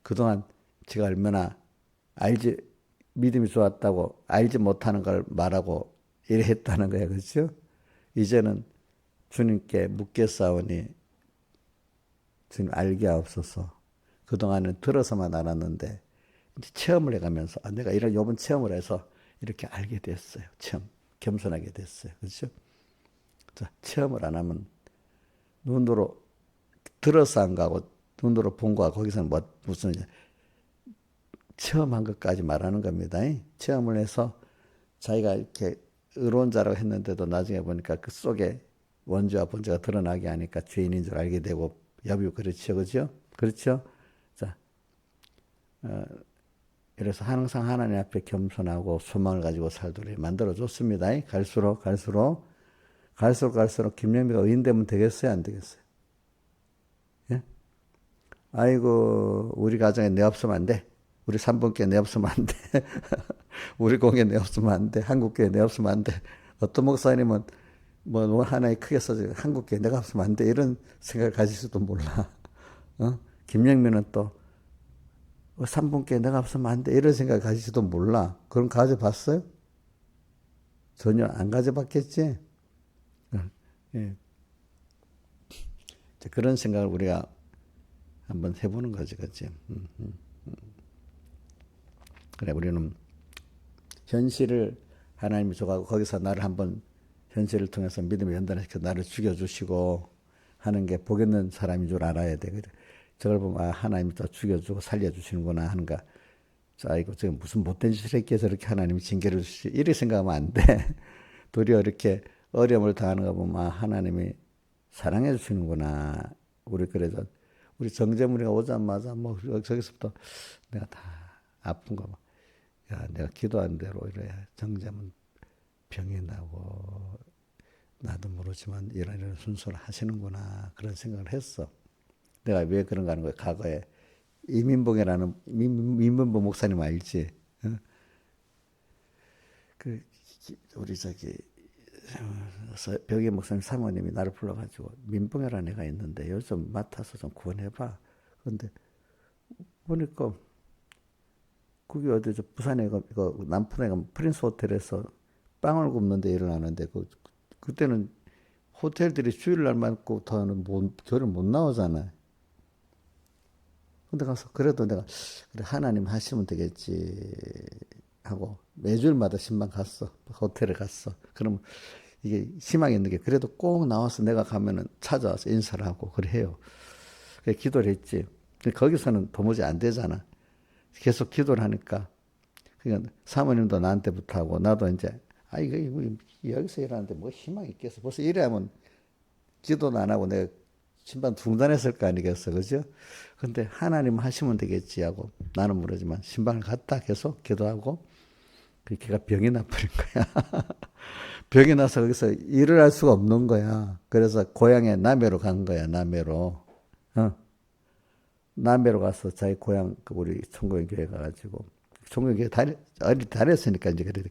그동안 제가 얼마나 알지 믿음이 좋았다고 알지 못하는 걸 말하고 이래 했다는 거예요. 그렇죠? 이제는 주님께 묻겠사오니 주님 알게 하옵소서. 그동안은 들어서만 알았는데 이제 체험을 해가면서 내가 이런 욥은 체험을 해서 이렇게 알게 됐어요. 체험. 겸손하게 됐어요. 그렇죠? 자, 체험을 안 하면 눈으로 들어서 안 가고 눈으로 본 거와 거기서는 무슨 체험한 것까지 말하는 겁니다. 체험을 해서 자기가 이렇게 의로운 자라고 했는데도 나중에 보니까 그 속에 원죄와 본죄가 드러나게 하니까 죄인인 줄 알게 되고 욥이 그렇죠. 그렇죠? 그렇죠? 자, 그래서 항상 하나님 앞에 겸손하고 소망을 가지고 살도록 만들어줬습니다. 갈수록 김영미가 의인 되면 되겠어요? 안 되겠어요? 예? 아이고, 우리 가정에 내 없으면 안 돼. 우리 삼분께 내 없으면 안 돼. 우리 공에 내 없으면 안 돼. 한국교회 내 없으면 안 돼. 어떤 목사님은 뭐 하나에 크게 써져 한국교회 내가 없으면 안 돼. 이런 생각을 가질지도 몰라. 김영민은 또 삼분께 내가 없으면 안 돼. 이런 생각을 가질지도 몰라. 그럼 가져봤어요? 전혀 안 가져봤겠지? 예. 그런 생각을 우리가 한번 해보는 거지, 그치? 그래, 우리는 현실을 하나님이 줘가고 거기서 나를 한번 현실을 통해서 믿음을 연단시켜 나를 죽여주시고 하는 게 복 있는 사람인 줄 알아야 돼. 그래. 저걸 보면 하나님이 또 죽여주고 살려주시는구나 하는가. 자, 이거 지금 무슨 못된 짓을 했기에 저렇게 하나님이 징계를 주시지. 이렇게 생각하면 안 돼. 도리어 이렇게 어려움을 당하는 거 보면 하나님이 사랑해 주시는구나. 우리 그래서 우리 정재문이가 오자마자 뭐 저기서부터 내가 다 아픈 거 막. 야, 내가 기도한 대로 이래 정재문 병이 나고 나도 모르지만 이런 순서를 하시는구나 그런 생각을 했어. 내가 왜 그런가 하는 거야. 과거에 이민봉이라는 민봉 목사님 알지? 그 우리 저기 벽의 목사님 사모님이 나를 불러가지고 민봉이라는 애가 있는데 요즘 맡아서 좀 구원해봐. 그런데 보니까 그게 어디 저 부산에 그 남푼에 가면 프린스 호텔에서 빵을 굽는데 일어나는데 그때는 호텔들이 주일날만 고 더는 교회를 못 나오잖아. 근데 가서 그래도 내가 그래 하나님 하시면 되겠지 하고 매주일마다 신방 갔어. 호텔에 갔어. 그럼 이게 희망이 있는 게 그래도 꼭 나와서 내가 가면은 찾아와서 인사를 하고 그래 해요. 그래 기도를 했지. 거기서는 도무지 안 되잖아. 계속 기도를 하니까 그러니까 사모님도 나한테부터 하고 나도 이제 이거 여기서 일하는데 뭐 희망이 있겠어. 벌써 이래하면 기도도 안 하고 내가 신방 중단했을 거 아니겠어. 그죠? 근데 하나님 하시면 되겠지 하고 나는 모르지만 신방을 갔다 계속 기도하고 그 걔가 병이 나버린 거야. 병이 나서 거기서 일을 할 수가 없는 거야. 그래서 고향에 남해로 간 거야. 남해로. 남해로 가서 자기 고향 우리 총각교회 가가지고 총각교회 다녔으니까 이제 그래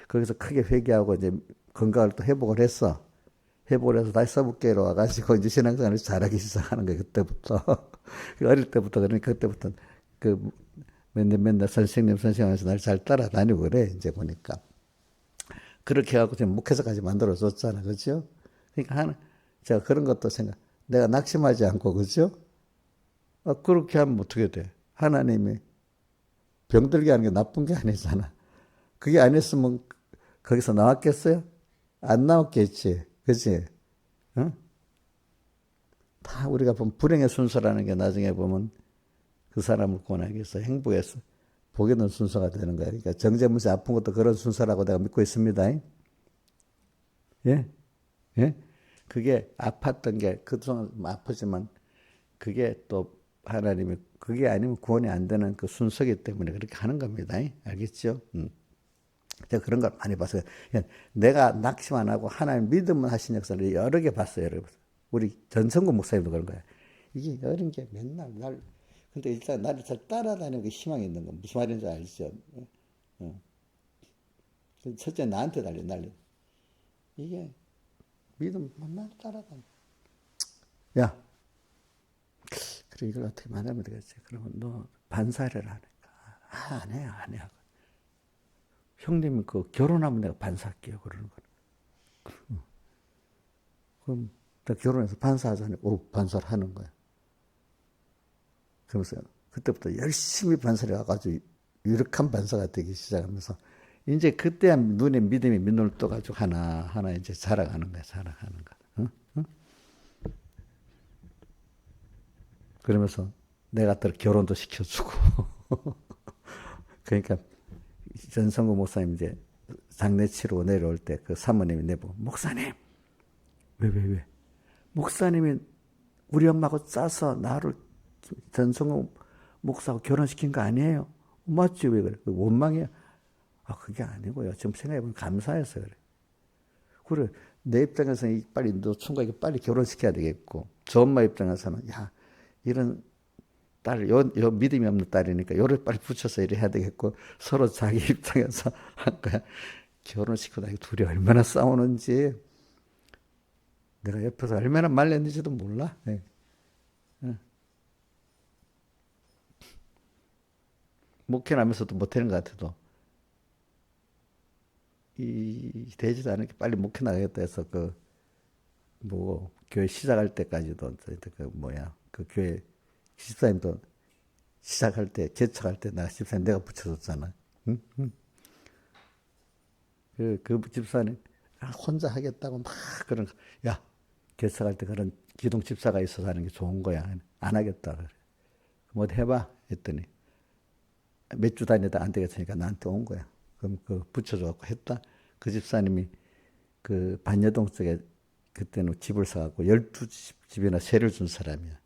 거기서 크게 회개하고 이제 건강을 또 회복을 했어. 회복을 해서 다시 서북교회로 와가지고 이제 신앙생활을 잘하기 시작하는 거예요. 그때부터 어릴 때부터 그러니까 그때부터 그 맨날 선생님하면서 날 잘 따라다니고 그래 이제 보니까 그렇게 해갖고 지금 목회자까지 만들어줬잖아, 그렇죠? 그러니까 제가 그런 것도 내가 낙심하지 않고 그렇죠? 그렇게 하면 어떻게 돼? 하나님이 병들게 하는 게 나쁜 게 아니잖아. 그게 아니었으면 거기서 나왔겠어요? 안 나왔겠지. 그치? 어? 다 우리가 보면 불행의 순서라는 게 나중에 보면 그 사람을 구원하기 위해서 행복해서 복이 있는 순서가 되는 거야. 그러니까 정제문제 아픈 것도 그런 순서라고 내가 믿고 있습니다. 예? 예? 그게 아팠던 게 그동안 아프지만 그게 또 하나님이 그게 아니면 구원이 안 되는 그 순서이기 때문에 그렇게 하는 겁니다. 알겠죠? 제가 그런 걸 많이 봤어요. 내가 낙심 안 하고 하나님 믿음을 하신 역사를 여러 개 봤어요. 여러 개 봤어요. 우리 전성구 목사님도 그런 거야. 이게 어린 게 맨날 근데 일단 나를 잘 따라다니는 게 희망이 있는 거. 무슨 말인지 알죠? 어. 첫째 나한테 난리. 이게 믿음 맨날 따라다니. 야, 그래 이걸 어떻게 만들면 되겠지? 그러면 너 반사를 하니까 안 해. 형님이 그 결혼하면 내가 반사할게요. 그러는 거야. 그럼 나 결혼해서 반사하자니 반사를 하는 거야. 그러면서 그때부터 열심히 반사를 해가지고 유력한 반사가 되기 시작하면서 이제 그때야 눈에 믿음이 민눈을 떠가지고 하나 이제 자라가는 거야. 응? 응? 그러면서 내가 또 결혼도 시켜주고. 그러니까 전성구 목사님 이제 장례 치르고 내려올 때 그 사모님이 내보고 목사님 왜 목사님이 우리 엄마하고 짜서 나를 전성구 목사하고 결혼시킨 거 아니에요? 맞지 왜 그래? 원망이야. 아 그게 아니고요. 지금 생각해보면 감사해서 그래. 그래 내 입장에서는 빨리 너 총각이 빨리 결혼시켜야 되겠고 저 엄마 입장에서는 야 이런 딸, 요 믿음이 없는 딸이니까 요를 빨리 붙여서 이래 해야 되겠고 서로 자기 입장에서 한 거야. 결혼시키고 나이 둘이 얼마나 싸우는지 내가 옆에서 얼마나 말렸는지도 몰라. 네. 목회하면서도 못하는 것 같아도 되지도 않은 게 빨리 목회 나가겠다 해서 교회 시작할 때까지도 그 교회 집사님도 시작할 때 개척할 때 나 집사님 내가 붙여줬잖아. 응? 그 집사님 혼자 하겠다고 막 그런 야 개척할 때 그런 기둥 집사가 있어서 하는 게 좋은 거야. 안 하겠다 그래. 뭐 해봐 했더니 몇 주 다니다 안 되겠으니까 나한테 온 거야. 그럼 붙여줘갖고 했다. 그 집사님이 그 반여동 쪽에 그때는 집을 사갖고 12집이나 세를 준 사람이야.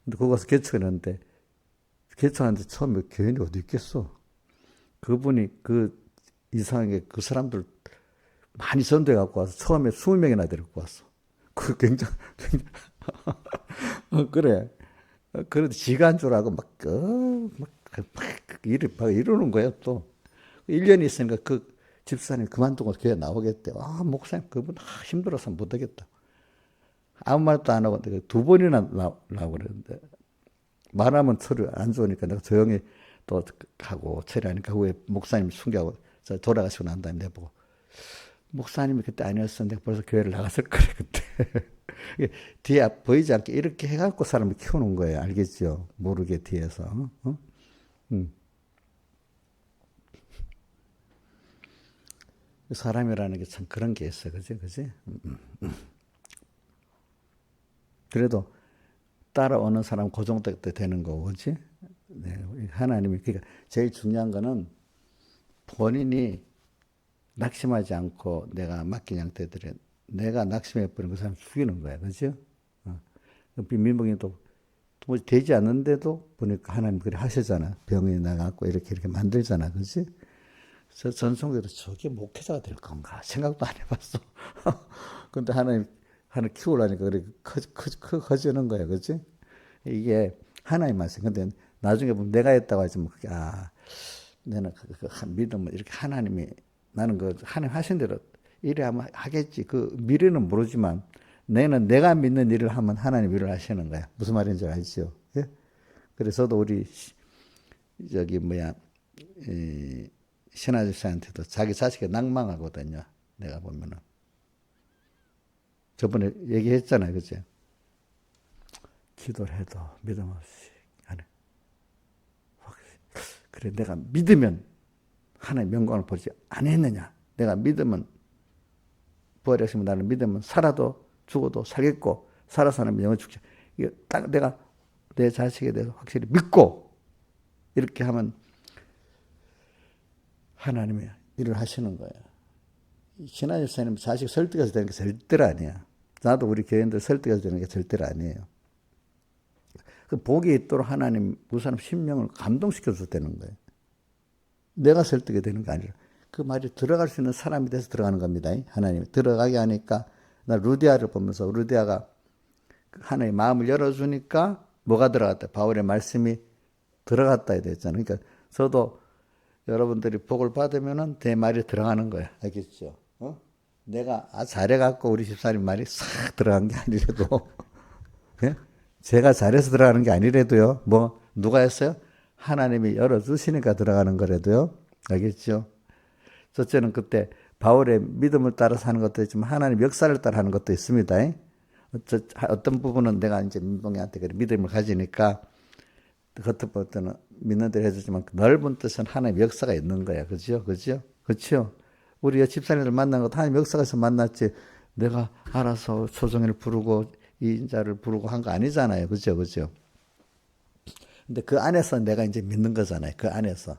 근데 거기 가서 개척했는데 개척하는데 처음에 교인이 어디 있겠어. 그분이 이상하게 그 사람들 많이 전도해 갖고 와서 처음에 20명이나 데리고 왔어. 그 굉장히 그래. 그래도 지가 한 줄 알고 이러는 거야 또. 1년이 있으니까 그 집사님 그만두고 교회 나오겠대. 목사님 그분 힘들어서 못하겠다. 아무 말도 안 하고 내가 2번이나 나오고 그랬는데 말하면 소리 안 좋으니까 내가 조용히 또 하고 처리하니까 후에 목사님 숨겨하고 돌아가시고 난 다음에 내보고 목사님이 그때 아니었으면 내가 벌써 교회를 나갔을 거래 그때. 뒤에 보이지 않게 이렇게 해갖고 사람을 키우는 거예요. 알겠죠? 모르게 뒤에서. 사람이라는 게 참 그런 게 있어. 그지? 그래도 따라오는 사람 그 정도 때 되는 거고, 그지? 네, 하나님이, 그러니까 제일 중요한 거는 본인이 낙심하지 않고 내가 맡긴 양떼들에 내가 낙심해버린 그 사람 죽이는 거야. 그죠? 민복이도 뭐 되지 않는데도 보니까 하나님 그래 하시잖아. 병이 나갖고 이렇게 만들잖아. 그지? 저 전성기도 저게 목회자가 될 건가? 생각도 안 해봤어. 근데 하나님 키우려니까 그래 커지는 거야. 그지? 이게 하나님 말씀. 근데 나중에 보면 내가 했다고 하지 뭐, 내는 믿음은 이렇게 하나님이 나는 하나님 하신 대로 이래 하면 하겠지. 미래는 모르지만 내가 믿는 일을 하면 하나님 일을 하시는 거야. 무슨 말인지 알죠? 예? 그래서도 우리 신하집사한테도 자기 자식이 낭망하거든요. 내가 보면은 저번에 얘기했잖아요, 그죠? 기도를 해도 믿음 없이 안 해. 그래 내가 믿으면 하나님의 영광을 보지 않았느냐? 내가 믿으면 부활하시면 나는 믿으면 살아도 죽어도 살겠고 살아서는 영원 죽지. 이게 딱 내가 내 자식에 대해서 확실히 믿고 이렇게 하면 하나님이 일을 하시는 거예요. 신하집 사님 자식 설득해서 되는 게 절대로 아니야. 나도 우리 교인들 설득해서 되는 게 절대로 아니에요. 그 복이 있도록 하나님 그 사람 심령을 감동시켜서 되는 거예요. 내가 설득이 되는 게 아니라 그 말이 들어갈 수 있는 사람이 돼서 들어가는 겁니다. 하나님이 들어가게 하니까 나 루디아를 보면서 루디아가 하나님 마음을 열어주니까 뭐가 들어갔다? 바울의 말씀이 들어갔다 해야 되잖아요. 그러니까 저도 여러분들이 복을 받으면은 내 말이 들어가는 거야. 알겠죠? 내가 잘해갖고 우리 집사님 말이 싹 들어간 게 아니래도, 예? 제가 잘해서 들어가는 게 아니래도요. 뭐 누가 했어요? 하나님이 열어주시니까 들어가는 거라도요. 알겠죠? 첫째는 그때 바울의 믿음을 따라서 하는 것도 있지만 하나님 역사를 따라 하는 것도 있습니다. 어떤 부분은 내가 이제 민봉이한테 믿음을 가지니까 겉으로 볼 때는 믿는 대로 해주지만 넓은 뜻은 하나님 역사가 있는 거야. 그죠? 그죠? 그렇죠? 우리 집사님들 만난 것도 하나님 역사에서 만났지 내가 알아서 소정이를 부르고 이 인자를 부르고 한 거 아니잖아요. 그죠? 그죠? 근데 그 안에서 내가 이제 믿는 거잖아요. 그 안에서.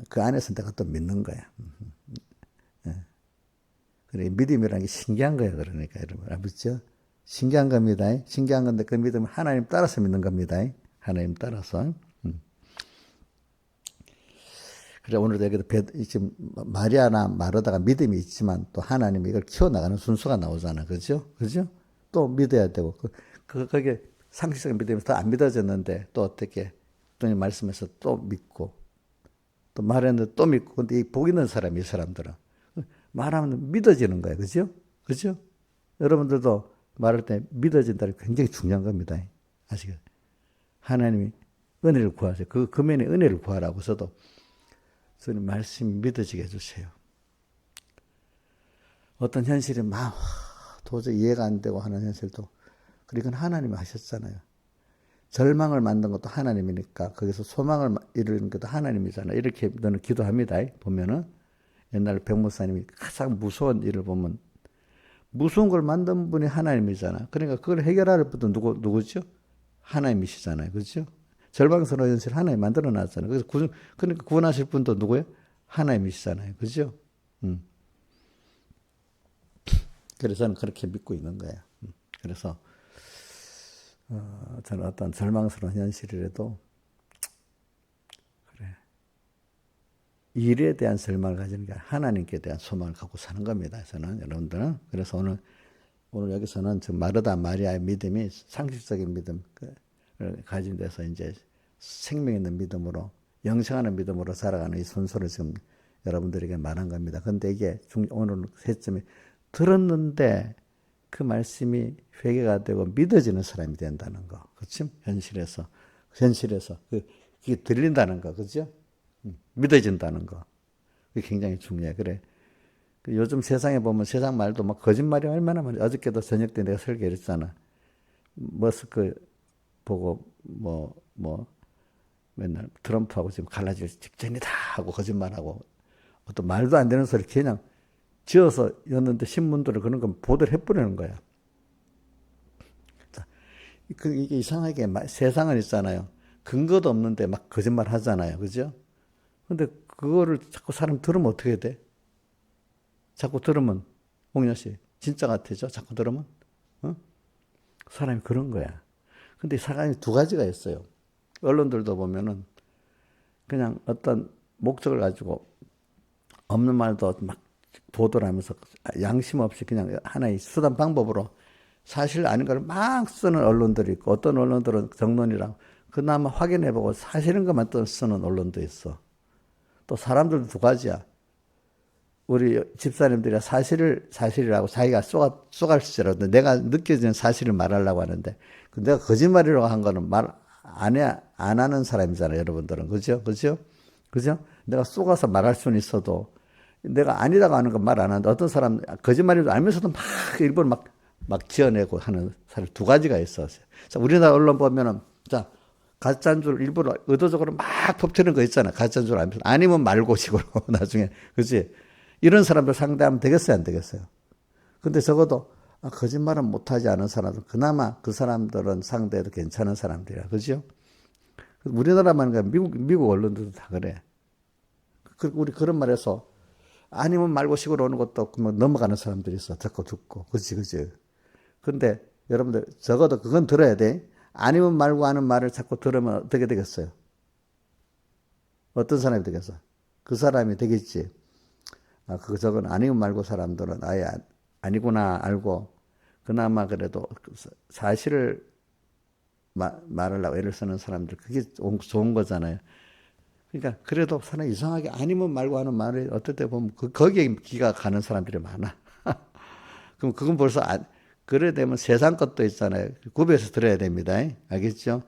그 안에서 내가 또 믿는 거야. 그래, 믿음이라는 게 신기한 거예요. 그러니까, 여러분. 알겠죠? 신기한 겁니다. 신기한 건데 그 믿음은 하나님 따라서 믿는 겁니다. 하나님 따라서. 그래, 오늘도 여기도 지금 마리아나 마르다가 믿음이 있지만 또 하나님이 이걸 키워나가는 순서가 나오잖아. 그죠? 그죠? 또 믿어야 되고. 그게 상식적인 믿음이 더 안 믿어졌는데 또 어떻게, 또 말씀에서 또 믿고, 또 말했는데 또 믿고. 근데 이 복 있는 사람이, 이 사람들은. 말하면 믿어지는 거예요. 그죠? 그죠? 여러분들도 말할 때 믿어진다는 게 굉장히 중요한 겁니다. 아시겠어요? 하나님이 은혜를 구하세요. 그 금연의 은혜를 구하라고 저도 저는 말씀이 믿어지게 해주세요. 어떤 현실이 막 도저히 이해가 안 되고 하는 현실도 그리고 하나님이 하셨잖아요. 절망을 만든 것도 하나님이니까 거기서 소망을 이루는 것도 하나님이잖아요. 이렇게 저는 기도합니다. 보면은 옛날 백목사님이 가장 무서운 일을 보면 무서운 걸 만든 분이 하나님이잖아. 그러니까 그걸 해결할 분도 누구죠? 하나님이시잖아요. 그렇죠? 절망스러운 현실 하나님 만들어 놨잖아요. 그래서 그러니까 구원하실 분도 누구예요? 하나님이시잖아요. 그렇죠? 그래서 저는 그렇게 믿고 있는 거예요. 그래서 저는 어떤 절망스러운 현실이라도 그래, 일에 대한 절망을 가지는 게 하나님께 대한 소망을 갖고 사는 겁니다. 저는 여러분들은. 그래서 오늘 여기서는 마르다 마리아의 믿음이 상식적인 믿음을 가진 데서 이제 생명 있는 믿음으로 영생하는 믿음으로 살아가는 이 순서를 지금 여러분들에게 말한 겁니다. 그런데 이게 오늘 세점이 들었는데 그 말씀이 회개가 되고 믿어지는 사람이 된다는 거. 그렇죠? 현실에서 그게 들린다는 거. 그렇죠? 믿어진다는 거. 그게 굉장히 중요해. 그래. 요즘 세상에 보면 세상 말도 막 거짓말이 얼마나 많아. 어저께도 저녁 때 내가 설교를 했잖아. 머스크 보고 맨날 트럼프하고 지금 갈라질 직전이다 하고 거짓말하고 어떤 말도 안 되는 소리 그냥 지어서 였는데 신문들을 그런 거 보도를 해버리는 거야. 이게 이상하게 세상은 있잖아요. 근거도 없는데 막 거짓말 하잖아요. 그죠? 근데 그거를 자꾸 사람 들으면 어떻게 돼? 자꾸 들으면, 홍연 씨, 진짜 같아죠? 자꾸 들으면? 사람이 그런 거야. 근데 사람이 두 가지가 있어요. 언론들도 보면은 그냥 어떤 목적을 가지고 없는 말도 막 보도를 하면서 양심 없이 그냥 하나의 수단 방법으로 사실 아닌 걸 막 쓰는 언론들이 있고 어떤 언론들은 정론이랑 그나마 확인해보고 사실인 것만 또 쓰는 언론도 있어. 또 사람들도 두 가지야. 우리 집사님들이 사실이라고 자기가 쏘갈수록 내가 느껴지는 사실을 말하려고 하는데 내가 거짓말이라고 한 거는 말 안 하는 사람이잖아요. 여러분들은. 그죠? 그죠? 그죠? 내가 쏘가서 말할 수는 있어도 내가 아니라고 하는 건 말 안 하는데 어떤 사람 거짓말이라도 알면서도 막 일부러 막 지어내고 하는 사람 두 가지가 있었어요. 자, 우리나라 언론 보면은 자 가짜인 줄 일부러 의도적으로 막 퍼뜨리는 거 있잖아. 가짜인 줄 알면서 아니면 말고 식으로 나중에 그렇지? 이런 사람들 상대하면 되겠어요, 안 되겠어요? 근데 적어도 거짓말은 못하지 않은 사람들, 그나마 그 사람들은 상대해도 괜찮은 사람들이야, 그죠? 우리나라만 가 미국 언론들도 다 그래. 우리 그런 말에서 아니면 말고 식으로 오는 것도 없고 뭐 넘어가는 사람들이 있어, 듣고, 그지? 근데 여러분들 적어도 그건 들어야 돼. 아니면 말고 하는 말을 자꾸 들으면 어떻게 되겠어요? 어떤 사람이 되겠어? 그 사람이 되겠지. 저건 아니면 말고 사람들은 아예 아니구나 알고 그나마 그래도 사실을 말하려고 애를 쓰는 사람들, 그게 좋은 거잖아요. 그러니까 그래도 사람이 이상하게 아니면 말고 하는 말을 어떨 때 보면 거기에 기가 가는 사람들이 많아. 그럼 그건 벌써 그래 되면 세상 것도 있잖아요. 구별해서 들어야 됩니다. 알겠죠?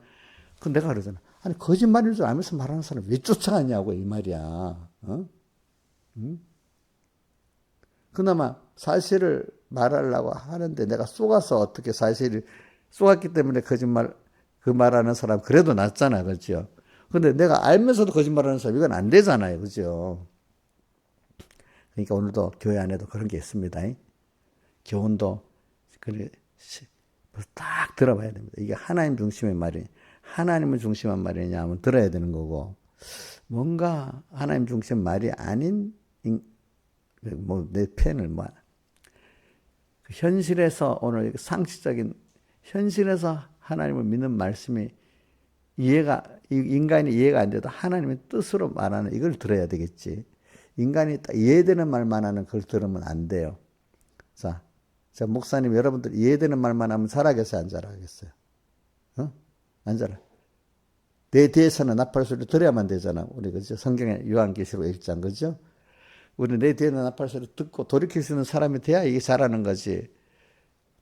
그 내가 그러잖아. 아니 거짓말인 줄 알면서 말하는 사람 왜 쫓아가냐고 이 말이야. 어? 그나마 사실을 말하려고 하는데 내가 속아서 어떻게 사실을 속았기 때문에 거짓말 그 말하는 사람 그래도 낫잖아, 그렇죠? 근데 내가 알면서도 거짓말하는 사람 이건 안 되잖아요, 그렇죠? 그러니까 오늘도 교회 안에도 그런 게 있습니다. 교훈도 그래 딱 들어봐야 됩니다. 이게 하나님 중심의 말이 하나님을 중심한 말이냐 하면 들어야 되는 거고 뭔가 하나님 중심 말이 아닌 뭐 내 펜을 뭐 현실에서 오늘 상식적인 현실에서 하나님을 믿는 말씀이 인간이 이해가 안 돼도 하나님의 뜻으로 말하는 이걸 들어야 되겠지. 인간이 딱 이해되는 말만 하는 걸 들으면 안 돼요. 자, 목사님 여러분들 이해되는 말만 하면 잘하겠어요, 안 잘하겠어요? 어? 안 잘해. 내 뒤에서는 나팔 소리 들어야만 되잖아. 우리 그죠? 성경에 요한계시록 1장 그죠? 우리 내 뒤에 나는 나팔 소리 듣고 돌이킬 수 있는 사람이 돼야 이게 잘하는 거지.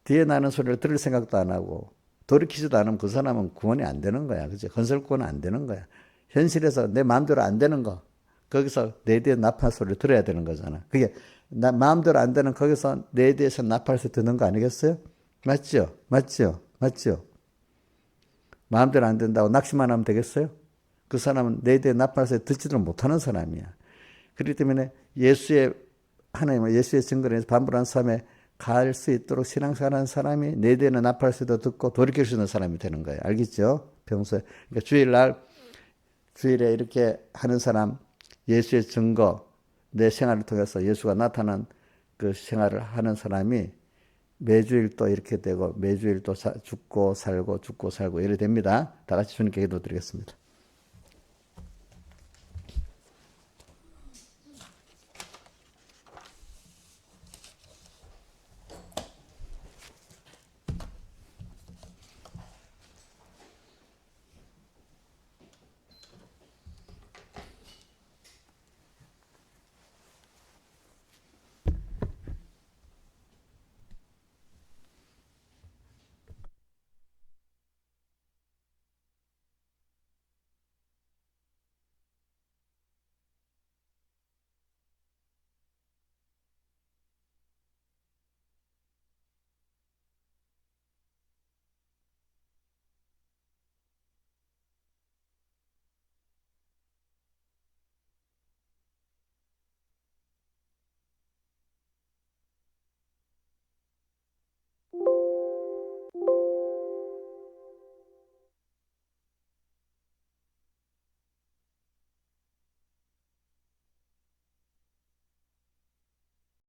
뒤에 나는 소리를 들을 생각도 안 하고 돌이키지도 않으면 그 사람은 구원이 안 되는 거야. 그죠? 건설구원은 안 되는 거야. 현실에서 내 마음대로 안 되는 거. 거기서 내 뒤에 나팔 소리를 들어야 되는 거잖아. 그게 마음대로 안 되는 거기서 내 뒤에서 나팔 소리 듣는 거 아니겠어요? 맞죠? 맞죠? 맞죠? 마음대로 안 된다고 낙심만 하면 되겠어요? 그 사람은 내 뒤에 나팔 소리 듣지도 못하는 사람이야. 그렇기 때문에 하나님을 예수의 증거를 해서 반불한 삶에 갈 수 있도록 신앙생활하는 사람이 내 뒤에는 나팔 소리도 듣고 돌이킬 수 있는 사람이 되는 거예요. 알겠죠? 평소에. 그러니까 주일에 이렇게 하는 사람, 예수의 증거, 내 생활을 통해서 예수가 나타난 그 생활을 하는 사람이 매주일 또 이렇게 되고 매주일 또 죽고 살고 이래 됩니다. 다 같이 주님께 기도드리겠습니다.